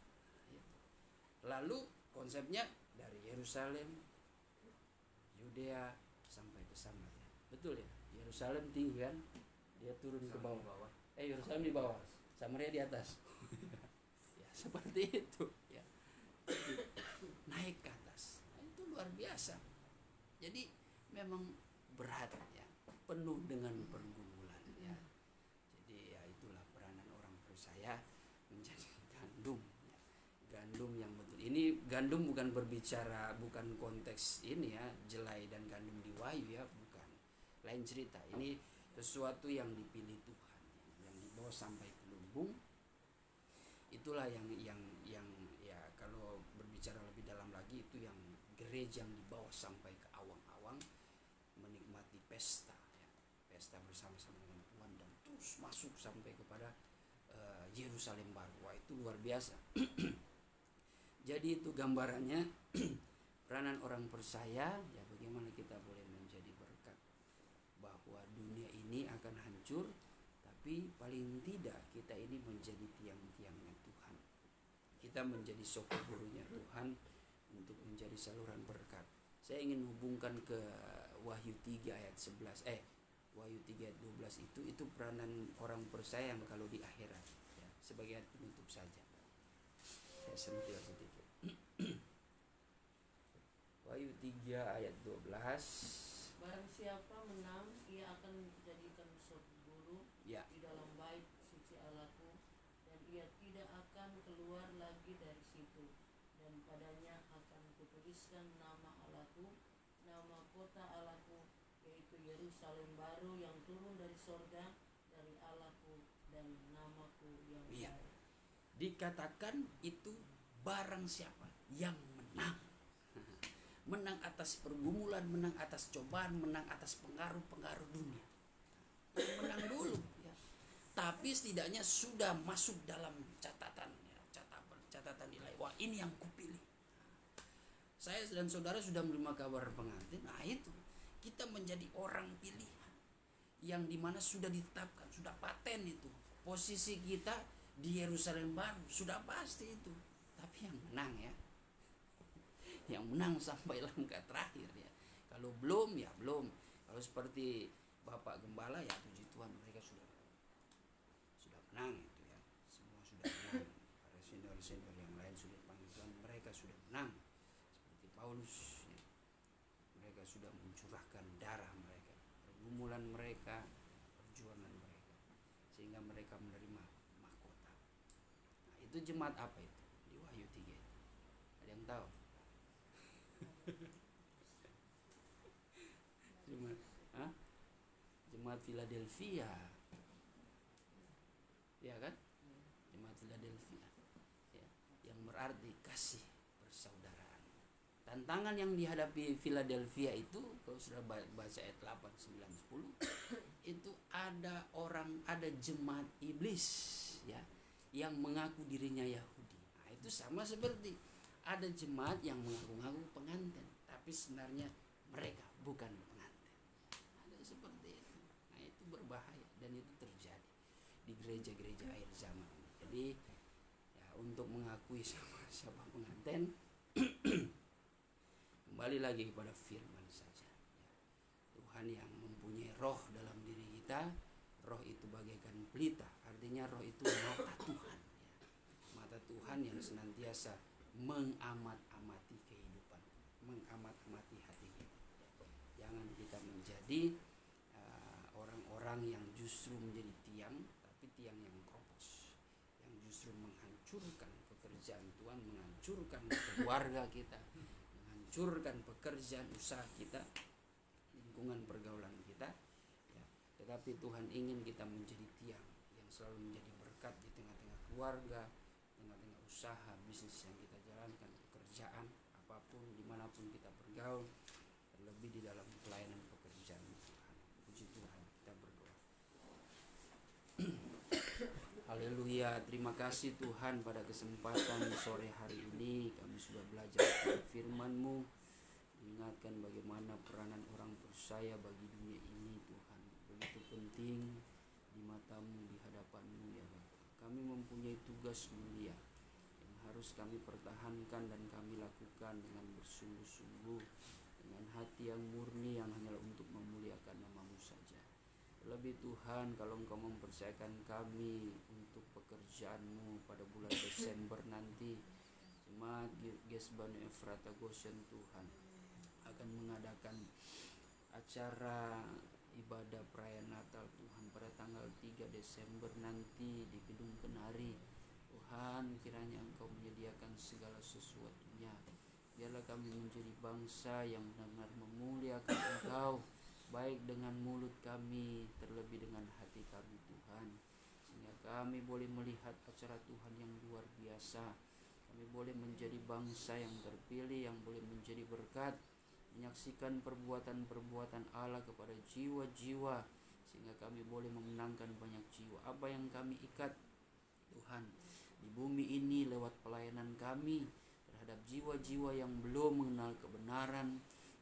Lalu konsepnya dari Yerusalem, Yudea sampai ke Samaria. Betul ya? Yerusalem tinggi kan? Dia turun ke bawah. Yerusalem di bawah, Samaria di atas. Ya, seperti itu ya. Naik ke atas. Nah, itu luar biasa. Jadi memang berat ya, penuh dengan pergumulan ya. Jadi ya itulah peranan orang percaya menjadi gandum ya. Gandum yang betul. Ini gandum bukan berbicara, bukan konteks ini ya, jelai dan gandum di Wahyu ya, bukan. Lain cerita. Ini sesuatu yang dipilih Tuhan, yang dibawa sampai ke lumbung. Itulah yang ya kalau berbicara lebih dalam lagi itu yang gereja yang dibawa sampai ke awang-awang menikmati pesta ya, pesta bersama-sama dengan Tuhan dan terus masuk sampai kepada Yerusalem baru. Wah, itu luar biasa. Jadi itu gambarannya peranan orang percaya ya, bagaimana kita boleh menjadi berkat, bahwa dunia ini akan hancur tapi paling tidak kita ini menjadi tiang-tiangnya Tuhan. Kita menjadi soko gurunya Tuhan untuk menjadi saluran berkat. Saya ingin hubungkan ke Wahyu 3 ayat 11. Wahyu 3 ayat 12 itu peranan orang percaya yang kalau di akhirat ya, sebagai penutup saja. Saya sentil sedikit. Wahyu 3 ayat 12. Barang siapa menang, ia akan dijadikan satu guru Ya. di dalam bait suci Allahku, dan ia tidak akan keluar lagi dari situ. dan padanya akan kutuliskan nama Allahku, nama kota Allahku, yaitu Yerusalem baru yang turun dari sorga, dari Allahku, dan namaku yang Iya. baru. Dikatakan itu barang siapa yang menang. Menang atas pergumulan, menang atas cobaan, menang atas pengaruh-pengaruh dunia. Yang menang dulu ya. Tapi setidaknya sudah masuk dalam catatan ya, catatan nilai. Wah, ini yang kupilih. Saya dan saudara sudah menerima kabar pengantin. Nah, itu kita menjadi orang pilihan yang dimana sudah ditetapkan, sudah paten itu. Posisi kita di Yerusalem baru sudah pasti itu. Tapi yang menang ya, yang menang sampai langkah terakhir ya. Kalau belum ya belum. Kalau seperti Bapak Gembala ya puji Tuhan, mereka sudah menang itu ya. Semua sudah menang. Para senior yang lain sudah dipanggil Tuhan, mereka sudah menang. Seperti Paulus ya. Mereka sudah mencurahkan darah mereka, pergumulan mereka, perjuangan mereka, sehingga mereka menerima mahkota. Nah, itu jemaat apa itu? Di Wahyu 3. Ada yang tahu? Jemaat Philadelphia, ya kan? Jemaat Philadelphia, ya, yang berarti kasih persaudaraan. Tantangan yang dihadapi Philadelphia itu, kalau sudah baca ayat 8, 9, 10, itu ada jemaat iblis, ya, yang mengaku dirinya Yahudi. Nah, itu sama seperti ada jemaat yang mengaku-ngaku pengantin, tapi sebenarnya mereka bukan pengantin. Ada seperti itu. Nah, itu berbahaya dan itu terjadi di gereja-gereja akhir zaman. Jadi ya, untuk mengakui siapa pengantin, kembali lagi kepada firman saja. Ya, Tuhan yang mempunyai roh dalam diri kita. Roh itu bagaikan pelita, artinya roh itu mata Tuhan. Ya. Mata Tuhan yang senantiasa mengamat-amati kehidupan, mengamat-amati hati kita. Jangan kita menjadi orang-orang yang justru menjadi tiang, tapi tiang yang kropos, yang justru menghancurkan pekerjaan Tuhan, menghancurkan keluarga kita, menghancurkan pekerjaan usaha kita, lingkungan pergaulan kita. Ya, tetapi Tuhan ingin kita menjadi tiang yang selalu menjadi berkat di tengah-tengah keluarga, tengah-tengah usaha, bisnis yang kita jalankan, pekerjaan, apapun, dimanapun kita bergaul, terlebih di dalam pelayanan pekerjaan Tuhan. Puji Tuhan, kita berdoa. Haleluya, terima kasih Tuhan pada kesempatan sore hari ini kami sudah belajar tentang firman-Mu, mengingatkan bagaimana peranan orang percaya bagi dunia ini Tuhan. Begitu penting di mata-Mu, di hadapan-Mu ya Bapa. Kami mempunyai tugas mulia yang harus kami pertahankan dan kami lakukan dengan bersungguh-sungguh, dengan hati yang murni yang hanyalah untuk memuliakan nama-Mu saja. Lebih Tuhan, kalau Engkau mempercayakan kami untuk pekerjaan-Mu pada bulan Desember nanti, jemaat Gesbanu Efrata Goshen Tuhan akan mengadakan acara ibadah perayaan Natal Tuhan pada tanggal 3 Desember nanti di Gedung Kenari. Tuhan, kiranya Engkau menyediakan segala sesuatunya. Biarlah kami menjadi bangsa yang benar-benar memuliakan Engkau, baik dengan mulut kami, terlebih dengan hati kami Tuhan, sehingga kami boleh melihat acara Tuhan yang luar biasa. Kami boleh menjadi bangsa yang terpilih, yang boleh menjadi berkat, menyaksikan perbuatan-perbuatan Allah kepada jiwa-jiwa, sehingga kami boleh memenangkan banyak jiwa. Apa yang kami ikat Tuhan di bumi ini lewat pelayanan kami terhadap jiwa-jiwa yang belum mengenal kebenaran,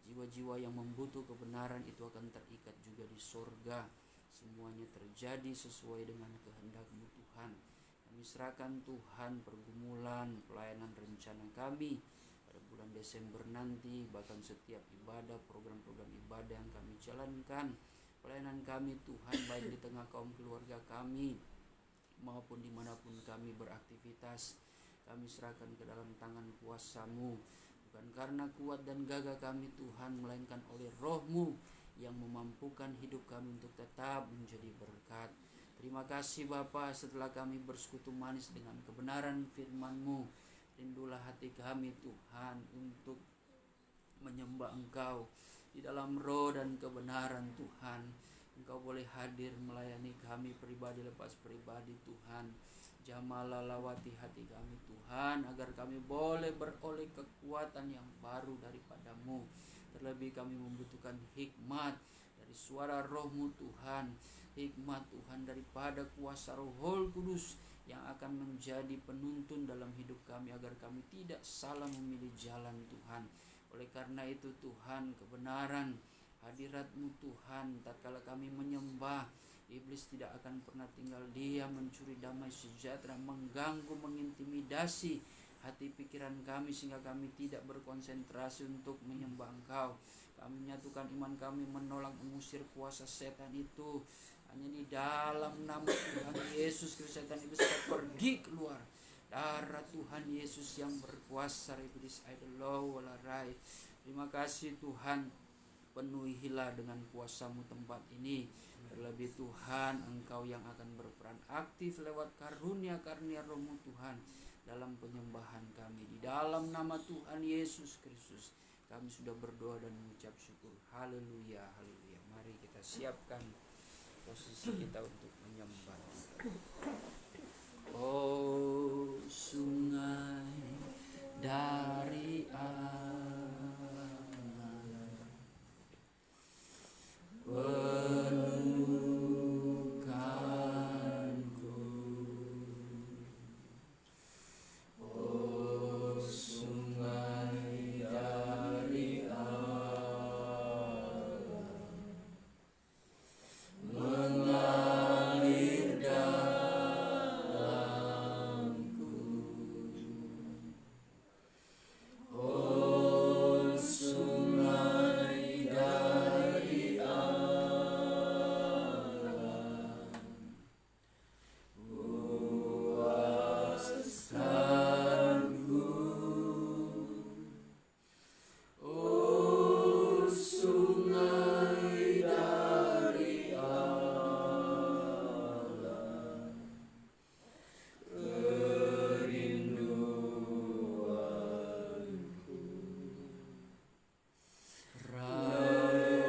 jiwa-jiwa yang membutuh kebenaran, itu akan terikat juga di sorga. Semuanya terjadi sesuai dengan kehendak-Mu Tuhan. Kami serahkan Tuhan pergumulan, pelayanan, rencana kami pada bulan Desember nanti, bahkan setiap ibadah, program-program ibadah yang kami jalankan, pelayanan kami Tuhan, baik di tengah kaum keluarga kami maupun dimanapun kami beraktivitas, kami serahkan ke dalam tangan kuasa-Mu. Bukan karena kuat dan gagah kami Tuhan, melainkan oleh Roh-Mu yang memampukan hidup kami untuk tetap menjadi berkat. Terima kasih Bapa, setelah kami bersekutu manis dengan kebenaran firman-Mu, Rindulah hati kami Tuhan untuk menyembah Engkau di dalam roh dan kebenaran Tuhan. Engkau boleh hadir melayani kami pribadi lepas pribadi Tuhan. Jamalah lawati hati kami Tuhan, agar kami boleh beroleh kekuatan yang baru daripada-Mu. Terlebih kami membutuhkan hikmat dari suara roh-Mu Tuhan. Hikmat Tuhan daripada kuasa Roh Kudus yang akan menjadi penuntun dalam hidup kami, agar kami tidak salah memilih jalan Tuhan. Oleh karena itu Tuhan, kebenaran hadirat-Mu Tuhan, tatkala kami menyembah, iblis tidak akan pernah tinggal diam, mencuri damai sejahtera, mengganggu, mengintimidasi hati pikiran kami, sehingga kami tidak berkonsentrasi untuk menyembah Engkau. Kami menyatukan iman kami, menolak, mengusir kuasa setan itu. Hanya di dalam nama Tuhan Yesus Kristus, setan iblis pergi keluar. Darah Tuhan Yesus yang berkuasa, iblis idolo walarai. Terima kasih Tuhan, penuhilah dengan kuasa-Mu tempat ini. Terlebih Tuhan, Engkau yang akan berperan aktif lewat karunia-karunia Roh-Mu Tuhan dalam penyembahan kami. Di dalam nama Tuhan Yesus Kristus kami sudah berdoa dan mengucap syukur. Haleluya, haleluya. Mari kita siapkan posisi kita untuk menyembah. Oh, sungai dari Allah, penuhkanku. Oh, sungai dari Allah, mengalir dalamku. Oh, sungai dari Allah, puaskanku. Oh, sungai dari Allah, kerinduanku. Rawi-rawi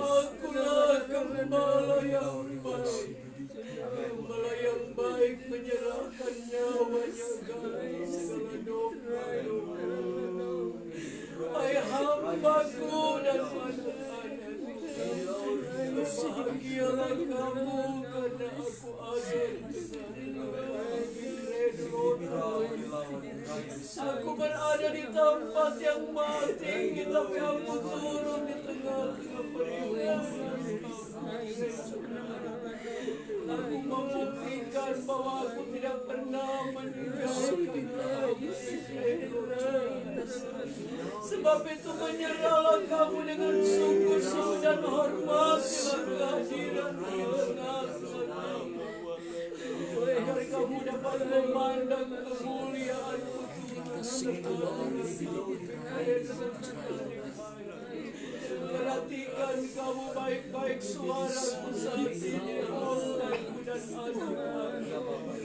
Akulah gembala yang baik, gembala yang baik menyerahkan nyawanya dari segala domba. Hai hambaku dan anak-anakku, bahagialah kamu karena aku ada di sana. Aku berada di tempat yang mati, tapi aku turun di tengah-tengah peribumi. Aku membuktikan bahwa aku tidak pernah meninggalkan kamu. Sebab itu menyerahlah kamu dengan sungguh-sungguh dan hormatilah kehadiranku di tengah-tengah kamu. Agar kamu dapat memandang kemuliaanku Perhatikan kamu baik-baik suaraku saat ini, olehku dan anak-anakku.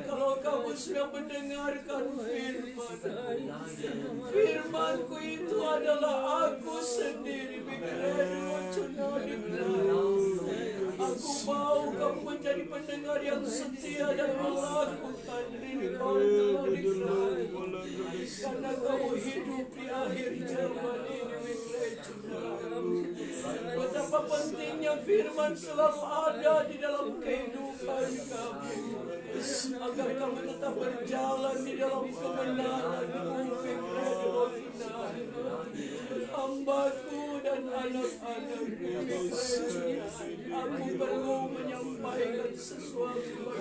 Kalau kamu sudah mendengarkan firmanku itu adalah aku sendiri. Aku mau kamu menjadi pendengar yang setia dan melakukan firman Tuhan. Karena kamu hidup di akhir zaman ini. Betapa pentingnya firman selalu ada di dalam kehidupan kamu, agar kamu tetap berjalan di dalam kebenaran-Mu. Hambaku dan anak-anakku, aku perlu menyampaikan sesuatu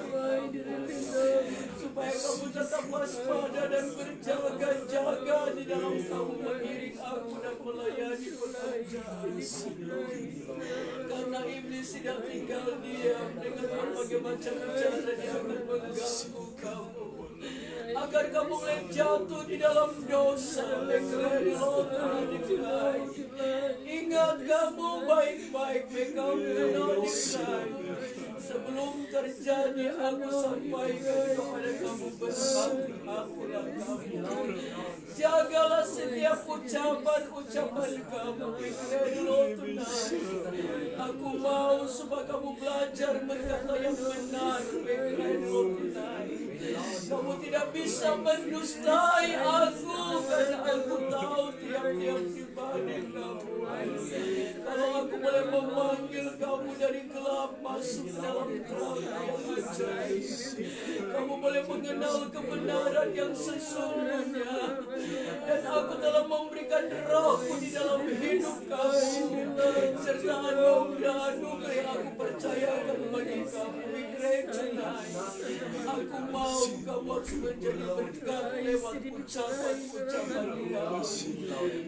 supaya kamu tetap waspada dan berjaga-jaga di dalam kamu mengiring aku dan melayani pekerjaan. Karena iblis tidak tinggal diam, dengan berbagai macam cara dia akan mengganggu kamu, agar kamu jatuh di dalam dosa. Ingat kamu baik-baik, sebelum terjadi aku sampaikan kepada kamu berhati-hatilah kamu. Jagalah setiap ucapan kamu. Aku mau supaya kamu belajar berkata yang benar. Kamu tidak bisa mendustai aku, karena aku tahu tiap-tiap pribadi kamu. Kalau aku boleh memanggil kamu dari gelap masuk dalam terang yang ajaib, kamu boleh mengenal kebenaran yang sesungguhnya. Dan aku telah memberikan rohku di dalam hidup kamu, serta anugerah yang aku percayakan bagi kamu. Aku mau kamu harus menjadi berkat lewat ucapan-ucapan kamu.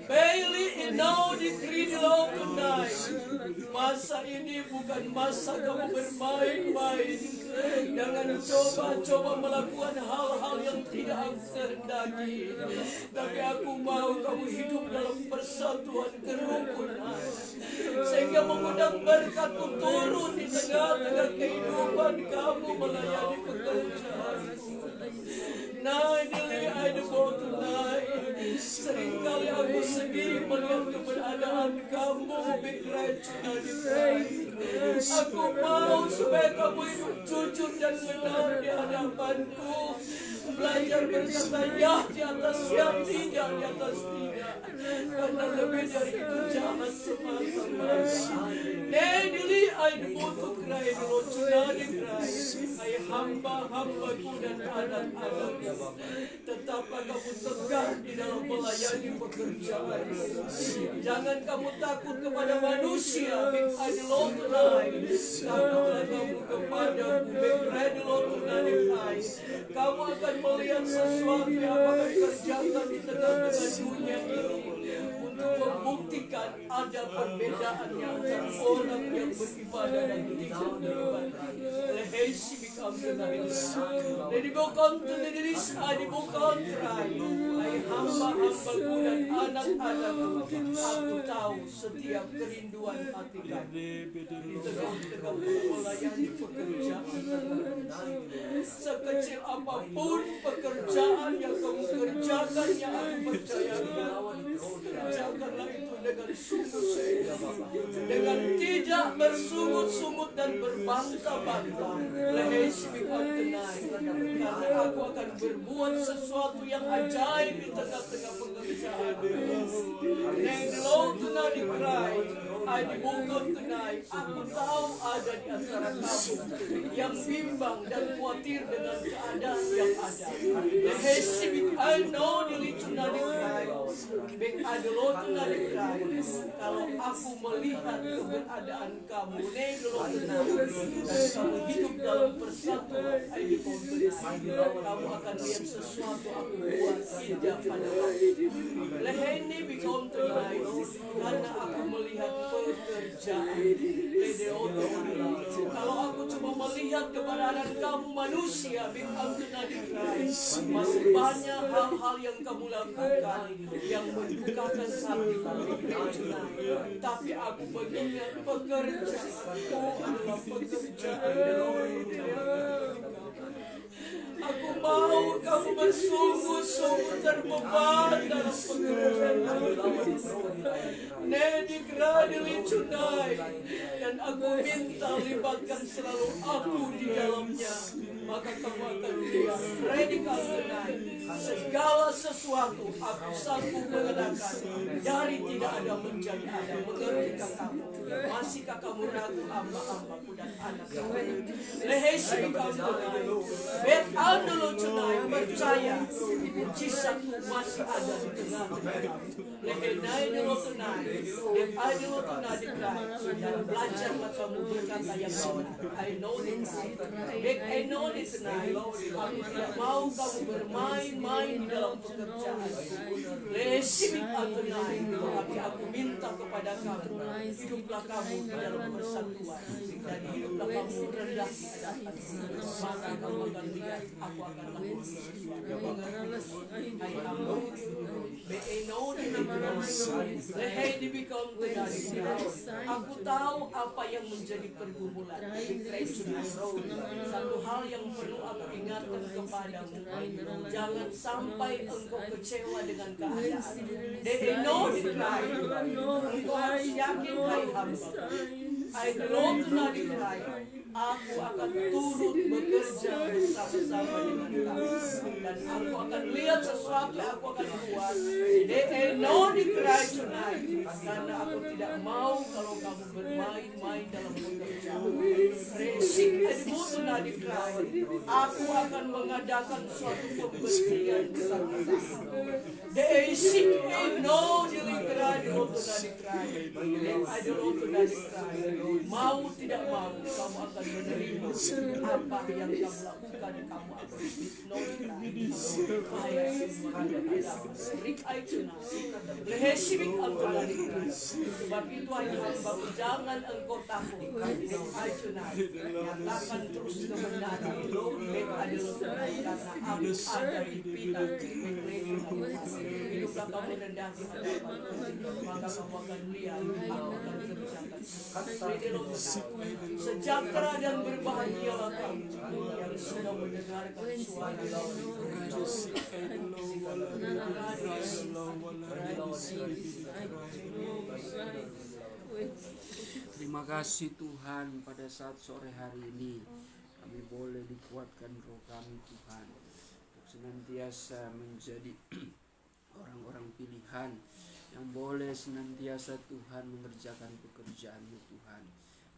Bailey, now decree the law tonight. Masa ini bukan masa kamu bermain-main. Jangan coba-coba melakukan hal-hal yang tidak aku kehendaki. Tapi aku mau kamu hidup dalam persatuan kerukunan, sehingga mengundang berkat-Ku turun di tengah-tengah kehidupan kamu melayani pekerjaan. Seringkali aku sendiri melihat keberadaan kamu. Aku mau supaya kamu hidup jujur dan benar di hadapanku. Belajar berkata ya di atas ya, tidak di atas tidak. Karena lebih dari itu jahat semata-mata. Daily I butuh cry I hamba-hambaku dan anak-anakku. Tetaplah kamu tegar di dalam melayani pekerjaan. Jangan kamu takut kepada manusia. Takutlah kamu kepada kamu akan melihat sesuatu yang akan kerjakan di tengah-tengah dunia ini, untuk membuktikan ada perbedaannya antara orang yang beribadah dan tidak beribadah. Lehesi become the night. Jadi bukan terdiris, ada bukan try. Hamba-hambaku dan anak-anakku, aku tahu setiap kerinduan hati kamu di tengah-tengah melayani pekerjaan. Sekecil apapun pekerjaan yang kamu kerjakan, yang aku percayakan, kerjakanlah itu dengan sungguh-sungguh, dengan tidak bersungut-sungut dan berbantah-bantah. Karena aku akan berbuat sesuatu yang ajaib di tengah-tengah pekerjaan. Aku tahu ada di antara kamu yang bimbang dan khawatir dengan keadaan yang ada. Lehesibik ano dilitunadikrai. Bek adolotunadikrai. Kalau aku melihat keberadaan kamu, dan kamu hidup dalam persatuan, kamu akan lihat sesuatu aku buat indah pada waktu. Leheni become tonight, karena aku melihat pekerjaan. Kalau aku cuma melihat keberadaan kamu manusia, masih banyak hal-hal yang kamu lakukan yang membukakan hati kami. Tapi aku mengingat pekerjaanku adalah pekerjaan. Aku mau kamu bersungguh-sungguh terbeban dalam pekerjaan. Nedi gradili cunai, dan aku minta libatkan selalu aku di dalamnya. Maka kamu akan lihat predikal tenai. Segala sesuatu aku sanggup mengenakan dari tidak ada menjadi ada. Mengertikah kamu? Masihkah kamu ragu hamba-hambaku dan anak-anak? Lehesi kamu tenai. Bet andalo tenai, percaya mujizatku masih ada di tengah-tengah kamu. Lehenai dalo tenai. Bet andalo tenai dikrai. Dan belajarlah kamu berkata yang benar. I know it. Bet I know it tonight. Aku tidak mau kamu bermain-main di dalam pekerjaan. Lesibik atunai. Tapi aku minta kepada kamu, hiduplah kamu di dalam persatuan, dan hiduplah kamu rendah di hadapan. Maka kamu akan lihat aku akan lakukan sesuatu. Hai kamu, aku tahu apa yang menjadi pergumulan. Satu hal yang perlu aku ingatkan kepadamu, jangan sampai engkau kecewa dengan keadaan. Engkau harus yakin, hai hamba, aku akan turut bekerja bersama-sama dengan kamu, dan aku akan lihat sesuatu yang aku akan buat. Karena aku tidak mau kalau kamu bermain-main dalam pekerjaan. Aku akan mengadakan suatu pembersihan besar-besaran. Mau tidak mau kamu akan menerima apa yang kamu lakukan. Kamu akan sebab itu hai hamba, jangan engkau takut. Nyatakan terus kebenaran. Karena aku ada di bidang hiduplah kamu rendah di hadapan, maka kamu akan lihat aku akan kerjakan. Sejahtera dan berbahagialah kamu yang sudah mendengarkan suara Terima kasih Tuhan, pada saat sore hari ini kami boleh dikuatkan roh kami Tuhan, untuk senantiasa menjadi orang-orang pilihan yang boleh senantiasa Tuhan mengerjakan pekerjaan-Mu Tuhan.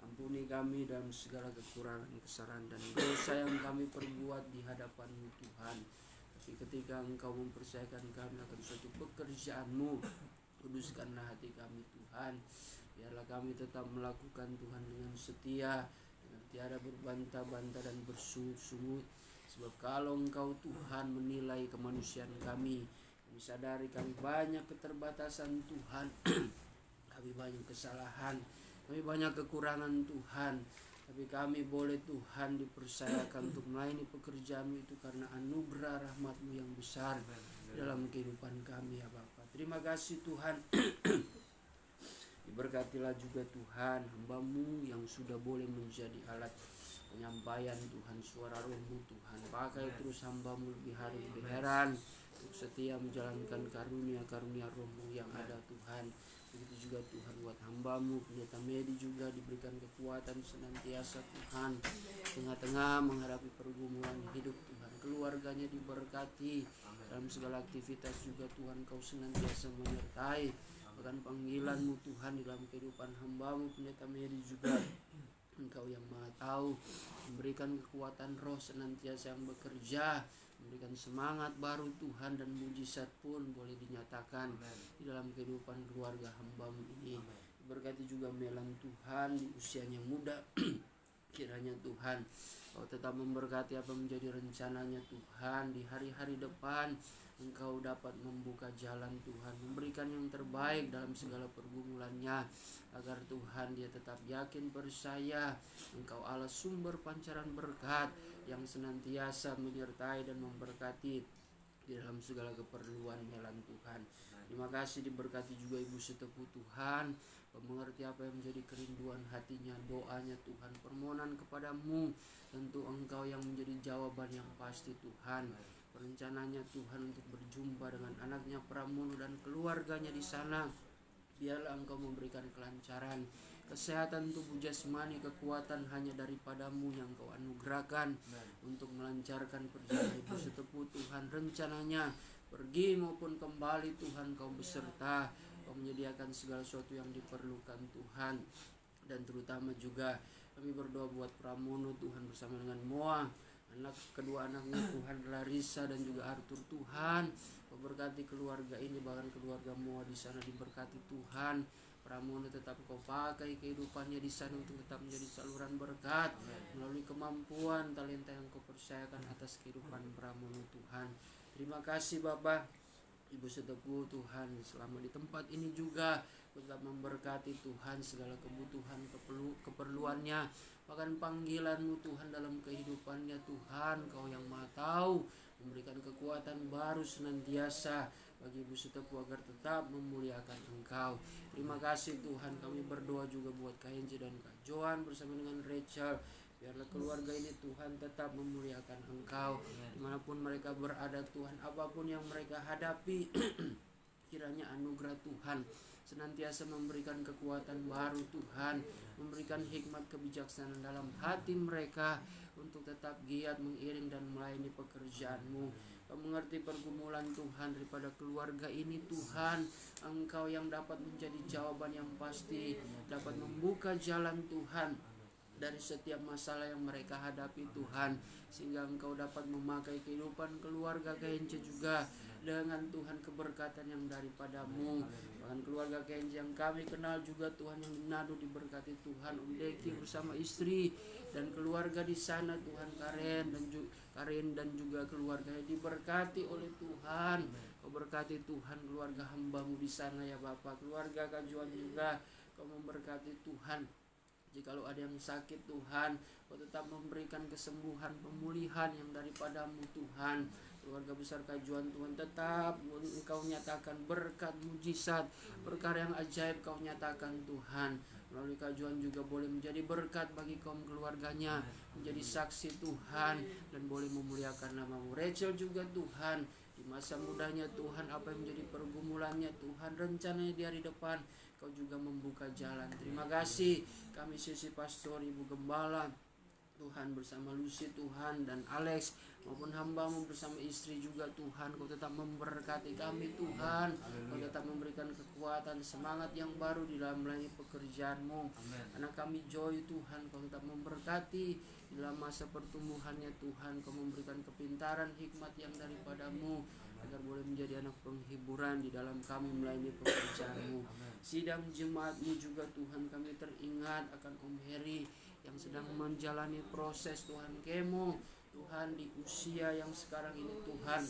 Ampuni kami dalam segala kekurangan, kesalahan dan dosa yang kami perbuat di hadapan-Mu Tuhan. Tapi ketika Engkau mempercayakan kami akan suatu pekerjaan-Mu, kuduskanlah hati kami Tuhan. Biarlah kami tetap melakukan Tuhan dengan setia, dengan tiada berbantah-bantah dan bersungut-sungut. Sebab kalau Engkau Tuhan menilai kemanusiaan kami sadari kami banyak keterbatasan Tuhan. Kami banyak kesalahan, kami banyak kekurangan Tuhan. Tapi kami boleh Tuhan dipercayakan untuk melayani pekerjaan itu karena anugerah rahmat-Mu yang besar dalam kehidupan kami ya Bapa. Terima kasih Tuhan. Diberkatilah juga Tuhan hamba-Mu yang sudah boleh menjadi alat penyampaian Tuhan suara Roh-Mu Tuhan. Pakai terus hamba-Mu lebih hari lebih heran, untuk setia menjalankan karunia-karunia Roh-Mu yang ada Tuhan. Begitu juga Tuhan buat hamba-Mu Pendeta Medi juga diberikan kekuatan senantiasa Tuhan, tengah-tengah menghadapi pergumulan hidup Tuhan. Keluarganya diberkati dalam segala aktivitas juga Tuhan, Kau senantiasa menyertai. Bahkan panggilan-Mu Tuhan di dalam kehidupan hamba-Mu Pendeta Medi juga Engkau yang Maha Tahu, memberikan kekuatan roh senantiasa yang bekerja, memberikan semangat baru Tuhan, dan mujizat pun boleh dinyatakan di dalam kehidupan keluarga hamba-Mu ini. Berkati juga Melan Tuhan di usianya muda. Kiranya Tuhan Kau tetap memberkati apa menjadi rencananya Tuhan di hari-hari depan. Engkau dapat membuka jalan Tuhan, memberikan yang terbaik dalam segala pergumulannya, agar Tuhan dia tetap yakin percaya Engkau Allah sumber pancaran berkat yang senantiasa menyertai dan memberkati di dalam segala keperluan Melan Tuhan. Terima kasih diberkati juga Ibu Setepu Tuhan, mengerti apa yang menjadi kerinduan hatinya, doanya Tuhan, permohonan kepadamu. Tentu Engkau yang menjadi jawaban yang pasti Tuhan. Rencananya Tuhan untuk berjumpa dengan anaknya Pramono dan keluarganya di sana. Biarlah Engkau memberikan kelancaran, kesehatan tubuh jasmani, kekuatan hanya daripadamu yang Kau anugerahkan untuk melancarkan perjalanan Ibu Setepu Tuhan. Rencananya pergi maupun kembali Tuhan Kau beserta, Kau menyediakan segala sesuatu yang diperlukan Tuhan. Dan terutama juga kami berdoa buat Pramono Tuhan bersama dengan Moa, kedua anaknya Tuhan, Larissa dan juga Arthur Tuhan. Kau berkati keluarga ini, bahkan keluarga Moa di sana diberkati Tuhan. Pramono tetap Kau pakai kehidupannya di sana untuk tetap menjadi saluran berkat melalui kemampuan talenta yang Kau percayakan atas kehidupan Pramono Tuhan. Terima kasih Bapa. Ibu Setepu Tuhan selama di tempat ini juga tetap memberkati Tuhan segala kebutuhan keperluannya, bahkan panggilan-Mu Tuhan dalam kehidupannya Tuhan. Kau yang Maha Tahu, memberikan kekuatan baru senantiasa bagi Ibu Setepu agar tetap memuliakan Engkau. Terima kasih Tuhan. Kami berdoa juga buat Kak Enje dan Kak Joan bersama dengan Rachel. Biarlah keluarga ini Tuhan tetap memuliakan Engkau dimanapun mereka berada Tuhan, apapun yang mereka hadapi. Kiranya anugerah Tuhan senantiasa memberikan kekuatan baru Tuhan, memberikan hikmat kebijaksanaan dalam hati mereka untuk tetap giat mengiring dan melayani pekerjaan-Mu. Kau mengerti pergumulan Tuhan daripada keluarga ini Tuhan. Engkau yang dapat menjadi jawaban yang pasti, dapat membuka jalan Tuhan dari setiap masalah yang mereka hadapi Tuhan, sehingga Engkau dapat memakai kehidupan keluarga Kenje juga dengan Tuhan keberkatan yang daripadamu. Bahkan keluarga Kenje yang kami kenal juga Tuhan, yang di Manado diberkati Tuhan, Om Deki bersama istri dan keluarga di sana Tuhan, Karen dan juga keluarganya diberkati oleh Tuhan. Kau berkati Tuhan keluarga hamba-Mu di sana ya Bapak, keluarga Kak Juan juga Kau memberkati Tuhan. Jikalau ada yang sakit Tuhan, Kau tetap memberikan kesembuhan, pemulihan yang daripadamu Tuhan. Keluarga besar Kak Juan Tuhan, tetap Engkau nyatakan berkat, mujizat, perkara yang ajaib Kau nyatakan Tuhan. Melalui Kak Juan juga boleh menjadi berkat bagi kaum keluarganya, menjadi saksi Tuhan, dan boleh memuliakan nama-Mu. Rachel juga Tuhan, di masa mudanya Tuhan, apa yang menjadi pergumulannya Tuhan, rencananya di hari depan Kau juga membuka jalan. Terima kasih. Kami sisi pastor, Ibu Gembala Tuhan bersama Lucy Tuhan dan Alex maupun hamba-Mu bersama istri juga Tuhan. Kau tetap memberkati kami Tuhan. Kau tetap memberikan kekuatan, semangat yang baru di dalam melayani pekerjaan-Mu. Anak kami Joy Tuhan, Kau tetap memberkati di dalam masa pertumbuhannya Tuhan. Kau memberikan kepintaran, hikmat yang daripadamu agar boleh menjadi anak penghiburan di dalam kami melayani pekerjaan-Mu. Sidang jemaat-Mu juga Tuhan, kami teringat akan Om Heri yang sedang menjalani proses Tuhan kemo Tuhan di usia yang sekarang ini Tuhan,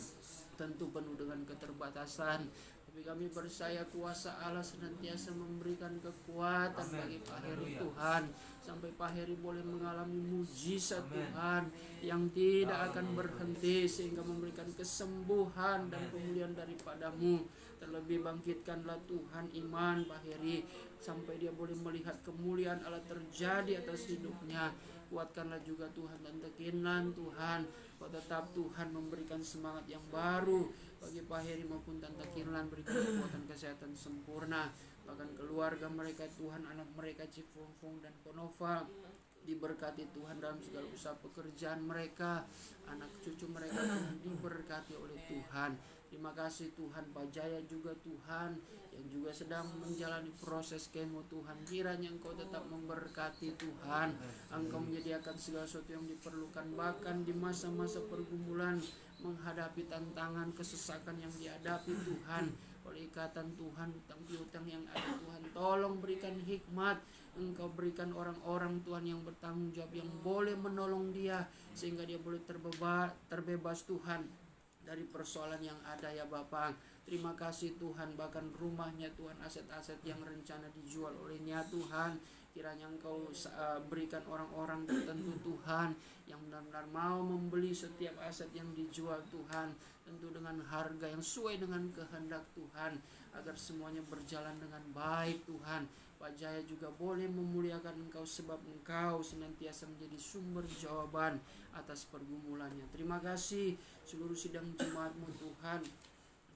tentu penuh dengan keterbatasan, tapi kami percaya kuasa Allah senantiasa memberikan kekuatan bagi Pak Heri Tuhan, sampai Pak Heri boleh mengalami mujizat Tuhan yang tidak akan berhenti, sehingga memberikan kesembuhan dan pemulihan daripadamu. Terlebih bangkitkanlah Tuhan iman Pak Heri, sampai dia boleh melihat kemuliaan Allah terjadi atas hidupnya. Kuatkanlah juga Tuhan dan tekinlan Tuhan. Kau tetap Tuhan memberikan semangat yang baru bagi Pak Heri maupun Tante Kinlan, berikan kekuatan kesehatan sempurna. Bahkan keluarga mereka Tuhan, anak mereka Cifungfung dan Konoval diberkati Tuhan dalam segala usaha pekerjaan mereka, anak cucu mereka Tuhan diberkati oleh Tuhan. Terima kasih Tuhan, Pak Jaya juga Tuhan yang juga sedang menjalani proses kemo Tuhan. Kiranya Engkau tetap memberkati Tuhan. Engkau menyediakan segala sesuatu yang diperlukan, bahkan di masa-masa pergumulan menghadapi tantangan kesesakan yang dihadapi Tuhan oleh ikatan Tuhan, hutang piutang yang ada Tuhan. Tolong berikan hikmat, Engkau berikan orang-orang Tuhan yang bertanggung jawab, yang boleh menolong dia sehingga dia boleh terbebas Tuhan dari persoalan yang ada ya Bapa. Terima kasih Tuhan, bahkan rumahnya Tuhan, aset-aset yang rencana dijual olehnya Tuhan, kiranya Engkau berikan orang-orang tertentu Tuhan yang benar-benar mau membeli setiap aset yang dijual Tuhan, tentu dengan harga yang sesuai dengan kehendak Tuhan, agar semuanya berjalan dengan baik Tuhan. Pak Jaya juga boleh memuliakan Engkau sebab Engkau senantiasa menjadi sumber jawaban atas pergumulannya. Terima kasih seluruh sidang jemaat-Mu Tuhan.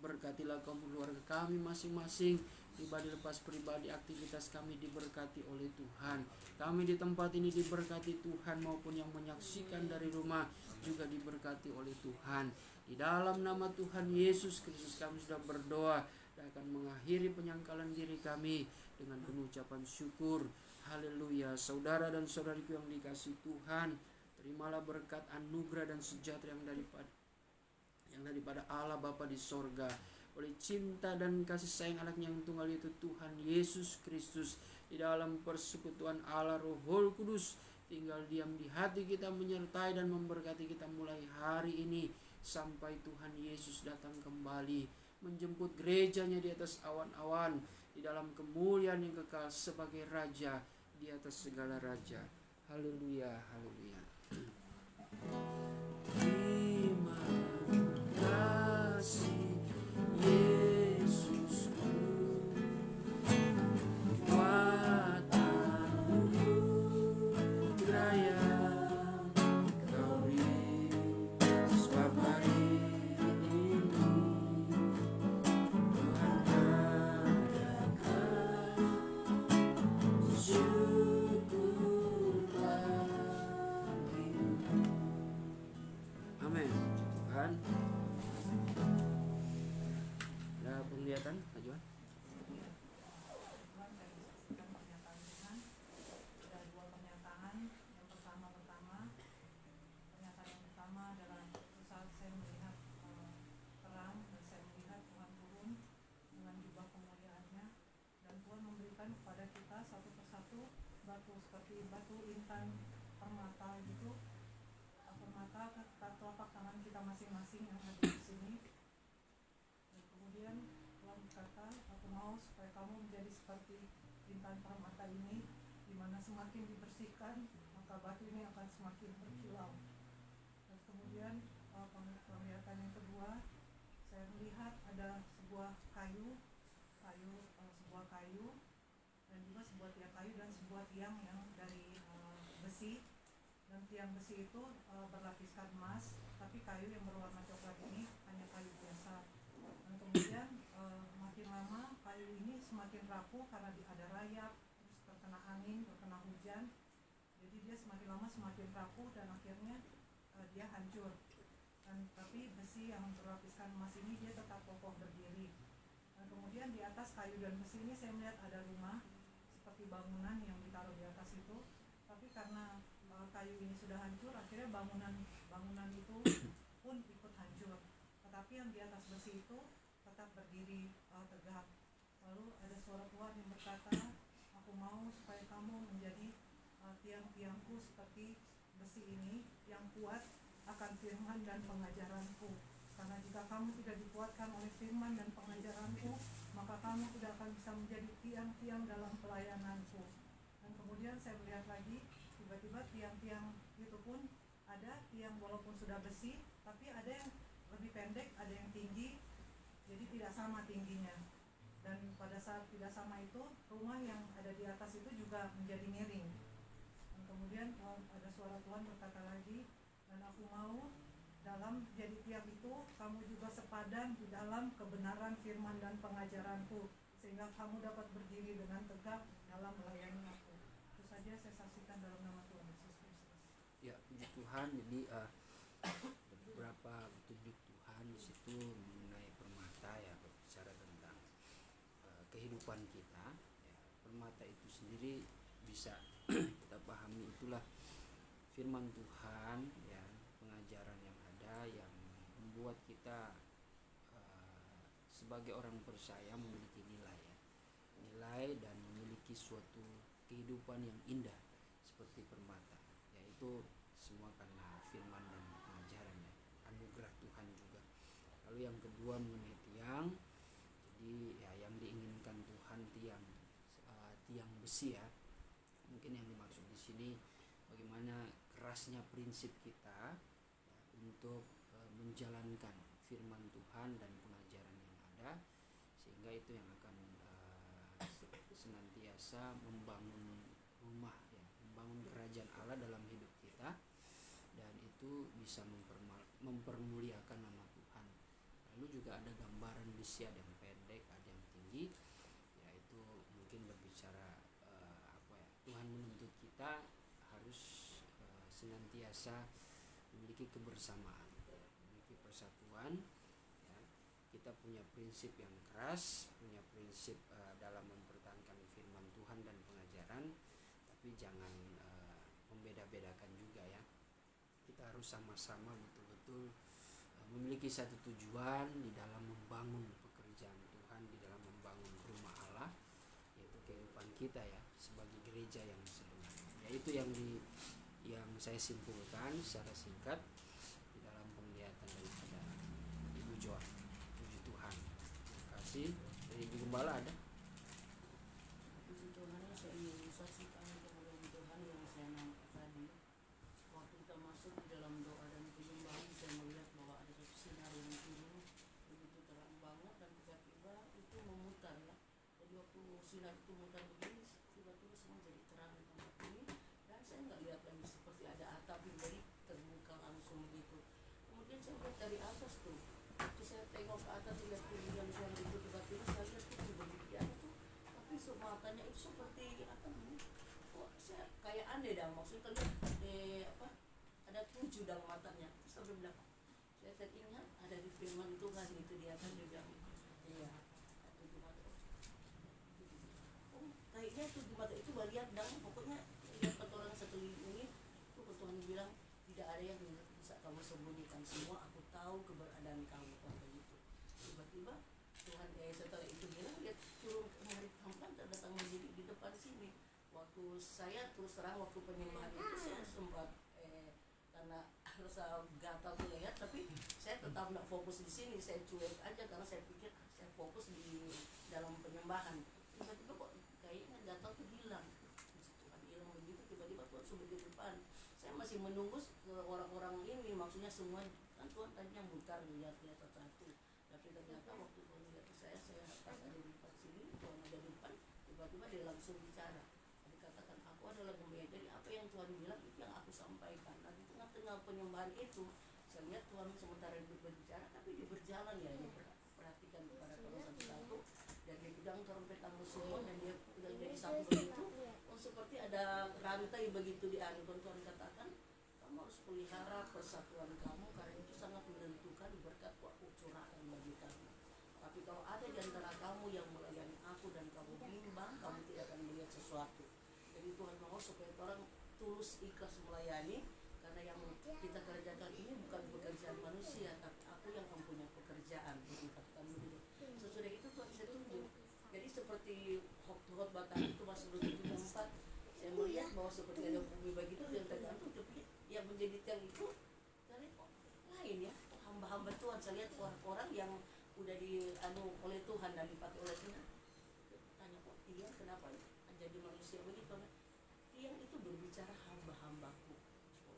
Berkatilah kaum keluarga kami masing-masing, pribadi lepas pribadi, aktivitas kami diberkati oleh Tuhan. Kami di tempat ini diberkati Tuhan, maupun yang menyaksikan dari rumah juga diberkati oleh Tuhan. Di dalam nama Tuhan Yesus Kristus kami sudah berdoa dan akan mengakhiri penyangkalan diri kami dengan penuh ucapan syukur. Haleluya. Saudara dan saudariku yang dikasihi Tuhan, terimalah berkat anugerah dan sejahtera yang daripada Allah Bapa di sorga, oleh cinta dan kasih sayang anaknya yang tunggal itu Tuhan Yesus Kristus, di dalam persekutuan Allah Roh Kudus, tinggal diam di hati kita, menyertai dan memberkati kita mulai hari ini sampai Tuhan Yesus datang kembali menjemput gerejanya di atas awan-awan, di dalam kemuliaan yang kekal sebagai Raja di atas segala raja. Haleluya, haleluya. Terima kasih Yesusku, kuatan anugerah yang Kau beri, sebab hari ini Tuhan adakan syukur lagi. Amin. Tuhan, ada penglihatan, Kak Johan? Tuhan, saya disaksikan pernyataan Tuhan. Ada dua pernyataan. Yang pertama pernyataan yang pertama adalah saat saya melihat terang, dan saya melihat Tuhan turun dengan jubah kemuliaannya, dan Tuhan memberikan kepada kita satu persatu batu, seperti batu intan permata gitu, permata ke telapak tangan kita masing-masing yang ada di sini. Dan kemudian Tuhan berkata, aku mau supaya kamu menjadi seperti intan permata ini, di mana semakin dibersihkan maka batu ini akan semakin berkilau. Dan kemudian penglihatan yang kedua, saya melihat ada sebuah kayu, dan juga sebuah tiang kayu dan sebuah tiang yang dari besi. Dan tiang besi itu berlapiskan emas, tapi kayu yang berwarna coklat ini hanya kayu biasa. Dan kemudian makin lama kayu ini semakin rapuh karena ada rayap, terus terkena angin, terkena hujan. Jadi dia semakin lama semakin rapuh dan akhirnya dia hancur. Tapi besi yang berlapiskan emas ini dia tetap kokoh berdiri. Dan kemudian di atas kayu dan besi ini saya melihat ada rumah seperti bangunan yang ditaruh di atas itu. Tapi karena kayu ini sudah hancur, akhirnya bangunan itu pun ikut hancur. Tetapi yang di atas besi itu tetap berdiri tegak. Lalu ada suara Tuhan yang berkata, aku mau supaya kamu menjadi tiang-tiangku seperti besi ini yang kuat akan firman dan pengajaranku. Karena jika kamu tidak dikuatkan oleh firman dan pengajaranku, maka kamu tidak akan bisa menjadi tiang-tiang dalam pelayananku. Dan kemudian saya melihat lagi, tiba-tiba tiang-tiang itu pun ada tiang walaupun sudah besi, tapi ada yang lebih pendek, ada yang tinggi, jadi tidak sama tingginya. Dan pada saat tidak sama itu, rumah yang ada di atas itu juga menjadi miring. Dan kemudian ada suara Tuhan berkata lagi, dan aku mau dalam jadi tiang itu kamu juga sepadan di dalam kebenaran firman dan pengajaranku, sehingga kamu dapat berdiri dengan tegak dalam melayani aku. Itu saja saya saksikan dalam nama Tuhan Yesus Kristus. Ya, puji Tuhan. Jadi beberapa petunjuk Tuhan di situ mengenai permata ya, berbicara tentang kehidupan kita ya. Permata itu sendiri bisa kita pahami itulah firman Tuhan ya, pengajaran yang ada yang membuat kita sebagai orang percaya memiliki nilai ya, nilai dan memiliki suatu kehidupan yang indah seperti permata, yaitu semua karena firman dan pengajaran ya, anugerah Tuhan juga. Lalu yang kedua mengenai tiang, jadi ya yang diinginkan Tuhan tiang besi ya. Mungkin yang dimaksud di sini bagaimana kerasnya prinsip kita ya, untuk menjalankan firman Tuhan dan pengajaran yang ada, sehingga itu yang akan senantiasa membangun rumah ya, membangun kerajaan Allah dalam hidup kita, dan itu bisa mempermuliakan nama Tuhan. Lalu juga ada gambaran besi, ada yang pendek, ada yang tinggi, yaitu mungkin berbicara Tuhan menuntut kita harus senantiasa memiliki kebersamaan, memiliki persatuan ya. Kita punya prinsip yang keras, punya prinsip dalam mempertahankan firman Tuhan dan pengajaran, tapi jangan membeda-bedakan juga ya. Kita harus sama-sama betul-betul memiliki satu tujuan di dalam membangun pekerjaan Tuhan, di dalam membangun rumah Allah, yaitu kehidupan kita ya sebagai gereja yang sebenarnya. Yaitu yang saya simpulkan secara singkat di dalam penglihatan daripada Ibu Joan. Puji Tuhan. Terima kasih. Dari Ibu Gembala ada? Puji Tuhan, saya ingin saksikan kemuliaan Tuhan yang saya nampak tadi. Waktu kita masuk di dalam doa dan penyembahan, saya melihat bahwa ada satu sinar yang turun begitu terang banget, dan tiba-tiba itu memutar ya. Jadi waktu sinar itu mutar begini, tiba-tiba semua jadi terang di tempat ini, dan saya nggak lihat lagi seperti ada atap yang jadi terbuka langsung begitu. Kemudian saya lihat dari atas tuh, waktu saya tengok ke atas lihat kemudian itu tiba-tiba saya lihat itu begitu ada tuh, tapi matanya itu seperti apa namanya? Kok saya kayak aneh dah, maksudnya lihat ada 7 dalam matanya. Terus saya bilang, saya teringat ada di firman Tuhan itu dia kan dia bilang, iya 7 mata. Oh, kayaknya 7 mata itu lihat dan pokoknya lihat orang sekeliling itu Tuhan bilang tidak ada yang bisa kamu sembunyikan, semua aku tahu keberadaan kamu pada itu. Tiba-tiba Tuhan setelah itu bilang dia turun kemari tampan datang berdiri di depan sini. Waktu saya terus terang waktu penyembahan itu saya sempat karena rasa gatal lihat, tapi saya tetap nggak fokus di sini, saya cuek aja karena saya pikir saya fokus di dalam penyembahan. Tiba-tiba kok kayaknya gatal tuh hilang. Tuhan hilang begitu, tiba-tiba Tuhan sudah di depan. Saya masih menunggu ke orang-orang ini, maksudnya semua kan Tuhan tadinya mutar lihat-lihat satu-satu, tapi ternyata waktu Tuhan lihat ke saya pas ada di depan sini, Tuhan ada di depan, tiba-tiba dia langsung bicara. Dikatakan aku adalah gembala. Jadi apa yang Tuhan bilang itu yang aku sampaikan. Nah di tengah-tengah penyembahan itu saya lihat Tuhan sementara berbicara, tapi dia berjalan ya, dia perhatikan kepada orang satu-satu, dan dia pegang trompet kamu semua, dan dia pegang jadi satu begitu. Oh, seperti ada rantai begitu di anu. Tuhan katakan kamu harus pelihara persatuan kamu karena itu sangat menentukan berkat aku curahkan bagi kamu. Tapi kalau ada di antara kamu yang melayani aku dan kamu bimbang, kamu tidak akan melihat sesuatu. Jadi Tuhan mau supaya orang tulus ikhlas melayani, karena yang kita kerjakan ini bukan pekerjaan manusia, tapi aku yang mempunyai pekerjaan. Tuhan katakan begitu. Sesudah itu Tuhan saya tunjuk. Jadi seperti khotbah tadi itu masuk 74, saya melihat bahwa seperti ada bumi begitu yang tergantung, tapi yang menjadi tiang itu saya lihat lain ya, hamba-hamba Tuhan. Saya lihat orang-orang yang udah oleh Tuhan dan dipakai oleh Tuhan. Tanya kok tiang kenapa jadi manusia begitu? Tiang itu berbicara hamba-hambaku.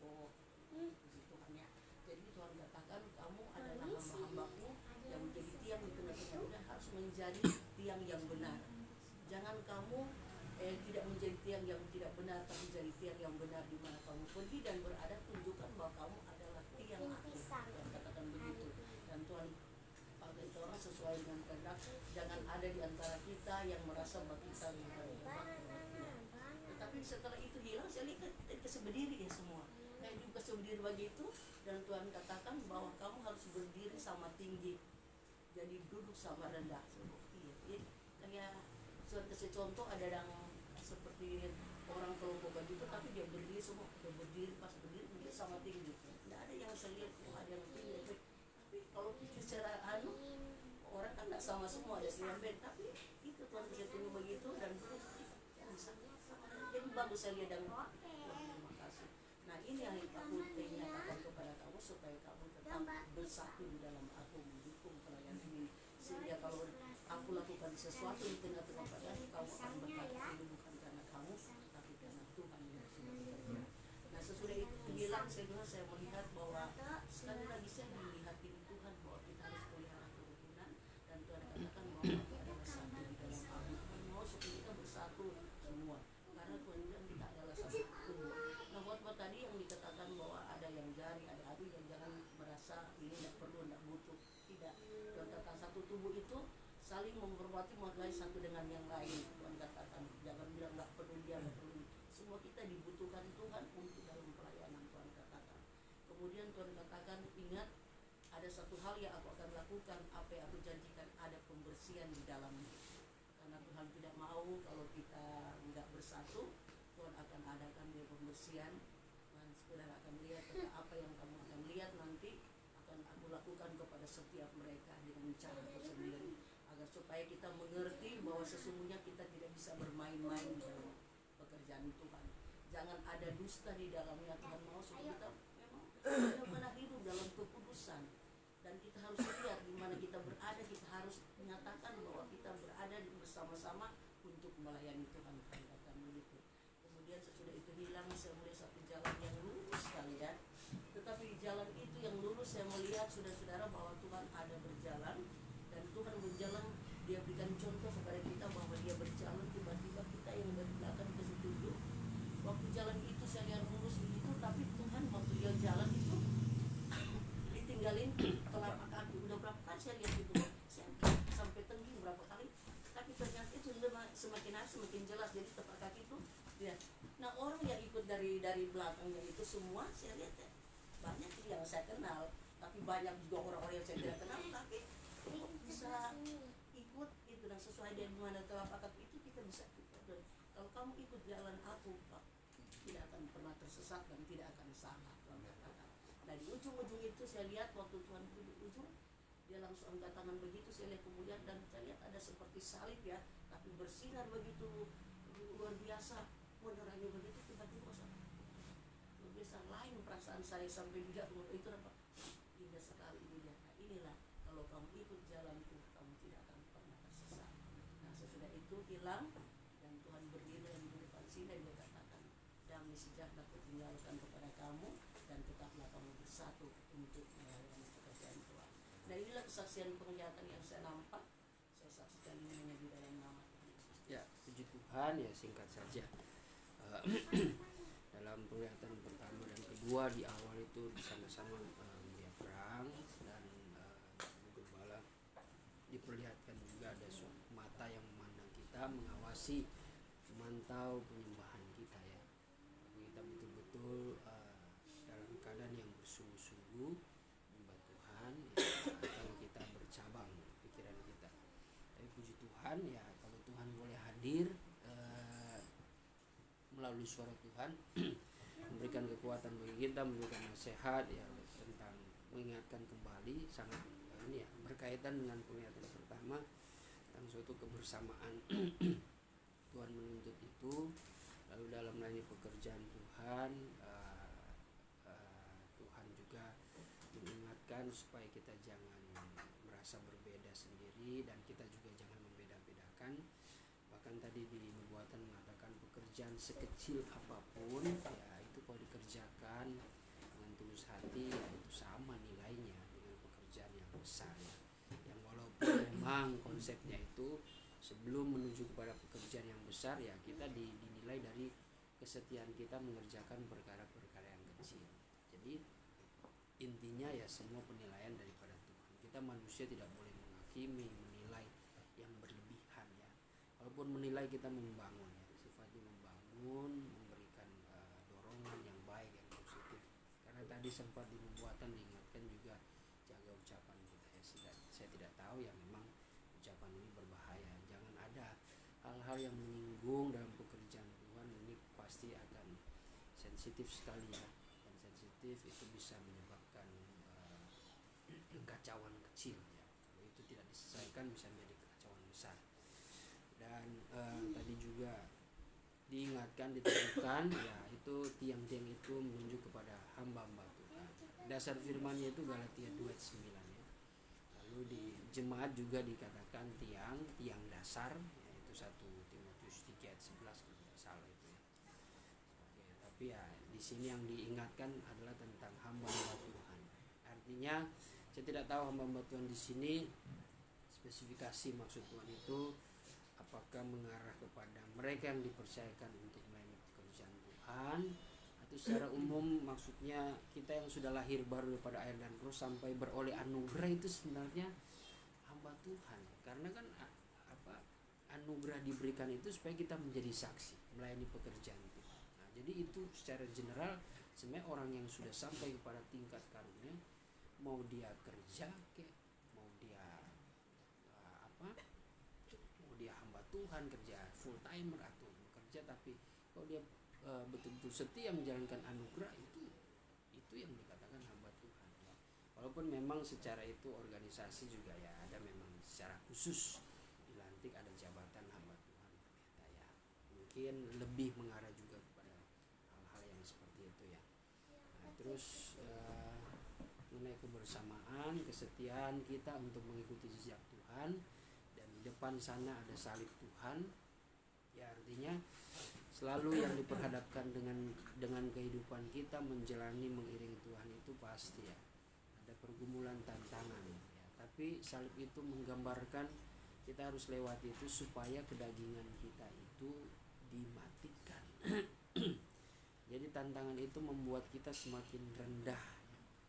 Oh, puji Tuhan ya. Jadi Tuhan katakan kamu adalah hamba-hambaku yang menjadi tiang di tengah-tengah, dan harus menjadi tiang yang benar. Jangan kamu tidak menjadi tiang yang tidak benar, tapi jadi tiang yang benar di mana kamu pergi dan berada, tunjukkan bahwa kamu adalah tiang aku. Tuhan katakan begitu. Dan Tuhan pakai orang sesuai dengan kehendak. Jangan ada di antara kita yang merasa bahwa kita tetapi setelah itu hilang, saya lihat keseberdiri dia semua. Kayak juga keseberdiri begitu, dan Tuhan katakan bahwa kamu harus berdiri sama tinggi. jadi duduk sama rendah. Iya, jadi kayak kasih contoh ada yang seperti orang kelompok begitu, tapi dia berdiri semua, dia berdiri pas berdiri dia sama tinggi. Tidak ada yang saya lihat ada yang tinggi. Tapi kalau secara orang kan tidak sama semua, ada yang beda, tapi itu Tuhan kasih tinggi begitu dan duduk sama. Jadi bagus saya lihat dan terima kasih. Nah ini yang aku nyatakan kepada kamu supaya kamu tetap bersatu di dalam aku mendukung pelayanan ini, sehingga kalau aku lakukan sesuatu di tengah-tengah pelayanan kamu akan berkata ini bukan karena kamu tapi karena Tuhan yang sudah bekerja. Nah sesudah itu hilang saya melihat bahwa sekali lagi saya melihat ini Tuhan bahwa kita harus pelihara kerukunan, dan Tuhan katakan bahwa kita adalah satu di dalam aku. Tuhan mau supaya kita bersatu semua, karena Tuhan bilang kita adalah satu tubuh. Nah waktu tadi yang dikatakan bahwa ada yang jari, ada adik, yang jangan merasa ini tidak perlu, tidak butuh. Tidak, Tuhan katakan satu tubuh itu saling menghormati, menghargai satu dengan yang lain. Tuhan katakan jangan bilang nggak perlu dia, nggak perlu. Semua kita dibutuhkan Tuhan untuk dalam pelayanan. Tuhan katakan. Kemudian Tuhan katakan ingat ada satu hal yang aku akan lakukan, apa yang aku janjikan, ada pembersihan di dalamnya. Karena Tuhan tidak mau kalau kita nggak bersatu, Tuhan akan adakan dia pembersihan. Dan saudara akan lihat apa yang kamu akan lihat nanti akan aku lakukan kepada setiap mereka dengan cara aku sendiri, agar supaya kita mengerti bahwa sesungguhnya kita tidak bisa bermain-main di dalam pekerjaan Tuhan. Jangan ada dusta di dalamnya. Tuhan mau supaya kita memang benar-benar hidup dalam kekudusan, dan kita harus lihat di mana kita berada. Kita harus menyatakan bahwa kita berada bersama-sama untuk melayani Tuhan. Katakan begitu. Kemudian sesudah itu hilang, saya melihat satu jalan yang lurus sekali ya. Tetapi di jalan itu yang lurus saya melihat saudara-saudara bahwa Tuhan ada berjalan, dan Tuhan berjalan, dia berikan contoh kepada kita bahwa dia berjalan, tiba-tiba kita yang dari belakang ke situ. Waktu jalan itu saya lihat lurus begitu, tapi Tuhan waktu dia jalan itu ditinggalin telapak kaki. Udah berapa kali saya lihat itu, saya sampai tengging berapa kali, tapi ternyata itu semakin hari semakin jelas. Jadi telapak kaki itu ya. Nah orang yang ikut dari belakangnya itu semua saya lihat ya, banyak yang saya kenal, tapi banyak juga orang-orang yang saya tidak kenal, tapi bisa ikut itu, dan sesuai dengan mana telapak kaki itu kita bisa ikut. Kalau kamu ikut jalan aku, tidak akan pernah tersesat dan tidak akan salah. Nah di ujung-ujung itu saya lihat waktu Tuhan di ujung, dia langsung angkat tangan begitu. Saya lihat kemudian, dan saya lihat ada seperti salib ya, tapi bersinar begitu luar biasa, menerangi begitu. Tiba-tiba luar biasa, lain perasaan saya sampai lihat itu apa, indah sekali ini dia. Nah inilah kalau kamu ikut jalanku, kamu tidak akan pernah tersesat. Nah sesudah itu hilang, dan Tuhan berdiri di depan sini, dan dia katakan damai sejahtera aku tinggalkan kepada kamu, dan tetaplah kamu bersatu untuk melayani pekerjaan Tuhan. Dan inilah kesaksian penglihatan yang saya nampak, saya saksikan ini hanya di dalam nama Tuhan Yesus. Ya, puji Tuhan. Ya singkat saja. Dalam penglihatan pertama dan kedua, di awal itu bersama-sama melihat perang, dan gembala diperlihatkan juga ada mata yang memandang kita, mengawasi, memantau penyembahan kita ya. Kita betul-betul dalam keadaan yang bersungguh-sungguh menyembah Tuhan ya, atau kita bercabang pikiran kita. Tapi puji Tuhan ya, kalau Tuhan boleh hadir melalui suara Tuhan memberikan kekuatan bagi kita, memberikan nasihat ya tentang mengingatkan kembali, sangat ini ya berkaitan dengan penglihatan pertama tentang suatu kebersamaan. Tuhan menuntut itu. Lalu dalam melayani pekerjaan Tuhan, Tuhan juga mengingatkan supaya kita jangan merasa berbeda sendiri, dan kita juga jangan membeda-bedakan. Bahkan tadi di nubuatan mengatakan pekerjaan sekecil apapun ya, itu kalau dikerjakan dengan tulus hati ya itu sama nilainya dengan pekerjaan yang besar ya. Yang walaupun memang konsepnya itu sebelum menuju kepada pekerjaan yang besar ya, kita dinilai dari kesetiaan kita mengerjakan perkara-perkara yang kecil. Jadi intinya ya semua penilaian daripada Tuhan. Kita manusia tidak boleh menghakimi, menilai yang berlebihan ya. Walaupun menilai, kita membangun ya, sifatnya membangun, memberikan dorongan yang baik, yang positif. Karena tadi sempat di pembuatan diingatkan juga jaga ucapan kita ya. saya tidak tahu, ya memang ucapan ini berbahaya. Jangan ada hal-hal yang menyinggung dalam pekerjaan Tuhan, ini pasti akan sensitif sekali ya, dan sensitif itu bisa menyebabkan kekacauan kecil ya. Kalau itu tidak diselesaikan bisa menjadi kekacauan besar. Dan tadi juga diingatkan, diteguhkan ya, itu tiang-tiang itu menunjuk kepada hamba-hamba Tuhan. Dasar firman-Nya itu Galatia 2:9 ya. Lalu di jemaat juga dikatakan tiang dasar, yaitu 1 Timotius 3:11 kalau tidak salah itu ya. Oke, tapi ya di sini yang diingatkan adalah tentang hamba-hamba Tuhan. Artinya saya tidak tahu hamba-hamba Tuhan di sini spesifikasi maksud Tuhan itu apakah mengarah kepada mereka yang dipercayakan untuk melayani pekerjaan Tuhan, atau secara umum maksudnya kita yang sudah lahir baru daripada air dan roh sampai beroleh anugerah itu sebenarnya hamba Tuhan. Karena kan anugerah diberikan itu supaya kita menjadi saksi melayani pekerjaan Tuhan. Nah, jadi itu secara general sebenarnya orang yang sudah sampai kepada tingkat karunia, mau dia kerja mau dia mau dia hamba Tuhan, kerja full timer atau bekerja, tapi kalau dia betul-betul setia menjalankan anugerah, itu yang dikatakan hamba Tuhan ya. Walaupun memang secara itu organisasi juga ya ada memang secara khusus dilantik ada jabatan hamba Tuhan pendeta ya, mungkin lebih mengarah juga kepada hal-hal yang seperti itu ya. Nah, terus mengenai kebersamaan, kesetiaan kita untuk mengikuti jejak Tuhan, dan di depan sana ada salib Tuhan ya, artinya selalu yang diperhadapkan dengan kehidupan kita menjalani mengiring Tuhan itu pasti ya ada pergumulan, tantangan ya. Tapi salib itu menggambarkan kita harus lewati itu supaya kedagingan kita itu dimatikan. Jadi tantangan itu membuat kita semakin rendah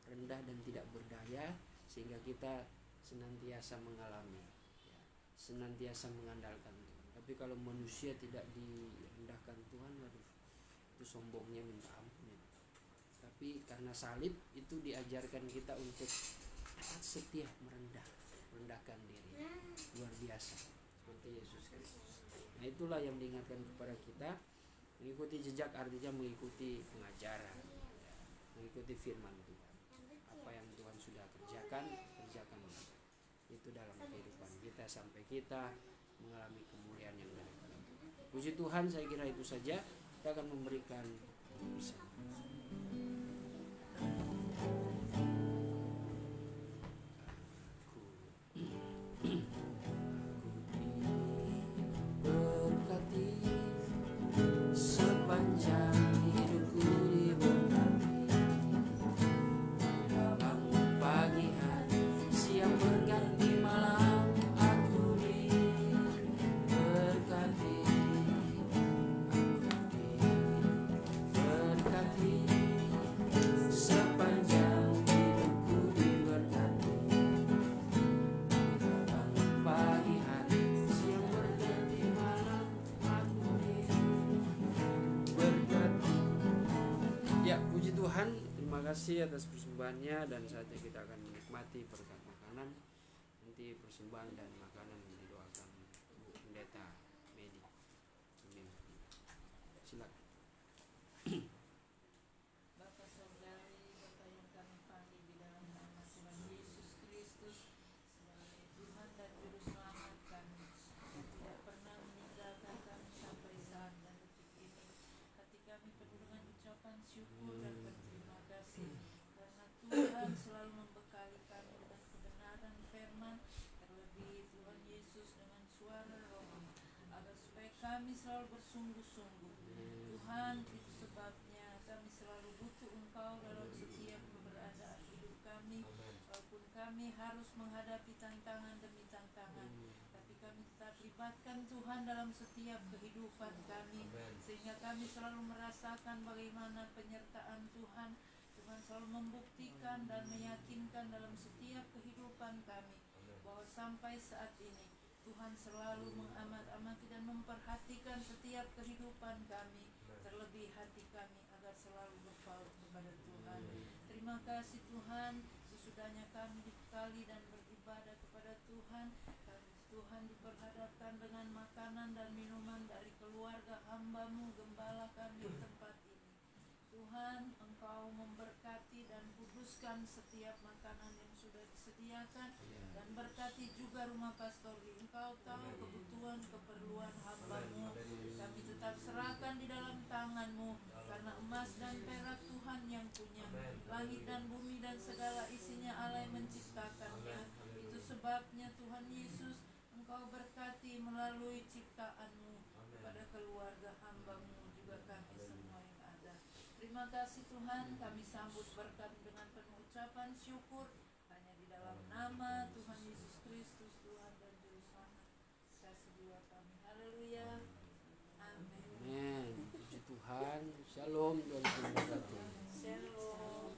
dan tidak berdaya, sehingga kita senantiasa mengalami ya, senantiasa mengandalkan Tuhan. Tapi kalau manusia tidak direndahkan Tuhan, waduh, itu sombongnya minta ampun ya. Tapi karena salib itu diajarkan kita untuk taat setia, merendahkan diri, luar biasa seperti Yesus Kristus. Nah, itulah yang diingatkan kepada kita. Mengikuti jejak artinya mengikuti pengajaran ya, mengikuti firman Tuhan. Apa yang Tuhan sudah kerjakan itu dalam kehidupan kita sampai kita mengalami kemuliaan yang daripada Tuhan. Puji Tuhan, saya kira itu saja. Kita akan memberikan bersama. Berkati sepanjang hidupku diberkati, bangun pagi hari, siang berganti malam, aku diberkati, sepanjang hidupku diberkati, bangun pagi hari, siang berganti malam, aku diberkati. Ya, puji Tuhan, terima kasih atas persembahannya, dan saatnya kita akan menikmati berkat makanan. Nanti persembahan dan makanan didoakan Bu Pendeta Medi. Amin. Silakan. Bapa Sorgawi, Bapa yang kami panggil di dalam nama Tuhan Yesus Kristus sebagai Tuhan dan Juru Selamat kami, yang tidak pernah meninggalkan kami sampai saat dan detik ini. Hati kami penuh dengan ucapan syukur dan berterima kasih karena Tuhan selalu membekali kami dengan kebenaran firman, terlebih Tuhan Yesus dengan suara Roh, agar supaya kami selalu bersungguh-sungguh. Tuhan, itu sebabnya kami selalu butuh Engkau dalam setiap keberadaan hidup kami. Walaupun kami harus menghadapi tantangan demi tantangan, tapi kami tetap libatkan Tuhan dalam setiap kehidupan kami, sehingga kami selalu merasakan bagaimana penyertaan Tuhan. Tuhan selalu membuktikan dan meyakinkan dalam setiap kehidupan kami bahwa sampai saat ini Tuhan selalu mengamat-amati dan memperhatikan setiap kehidupan kami, terlebih hati kami agar selalu berpaut kepada Tuhan. Terima kasih Tuhan, sesudahnya kami dibekali dan beribadah kepada Tuhan, Tuhan diperhadapkan dengan makanan dan minuman dari keluarga hamba-Mu gembala kami di tempat ini. Tuhan, Engkau memberkati dan kuduskan setiap makanan yang sudah disediakan, dan berkati juga rumah pastori. Engkau tahu kebutuhan keperluan hamba-Mu. Kami tetap serahkan di dalam tangan-Mu, karena emas dan perak Tuhan yang punya. Langit dan bumi dan segala isinya Allah yang menciptakannya. Itu sebabnya Tuhan Yesus, Engkau berkati melalui ciptaan-Mu kepada keluarga hamba-Mu, juga kami semua yang ada. Terima kasih Tuhan, kami sambut berkat dengan penuh ucapan syukur, hanya di dalam nama Tuhan Yesus Kristus, Tuhan dan Juru Selamat kasih jiwa kami. Haleluya. Amin. Amin. Puji Tuhan. Shalom dan terima kasih. Shalom.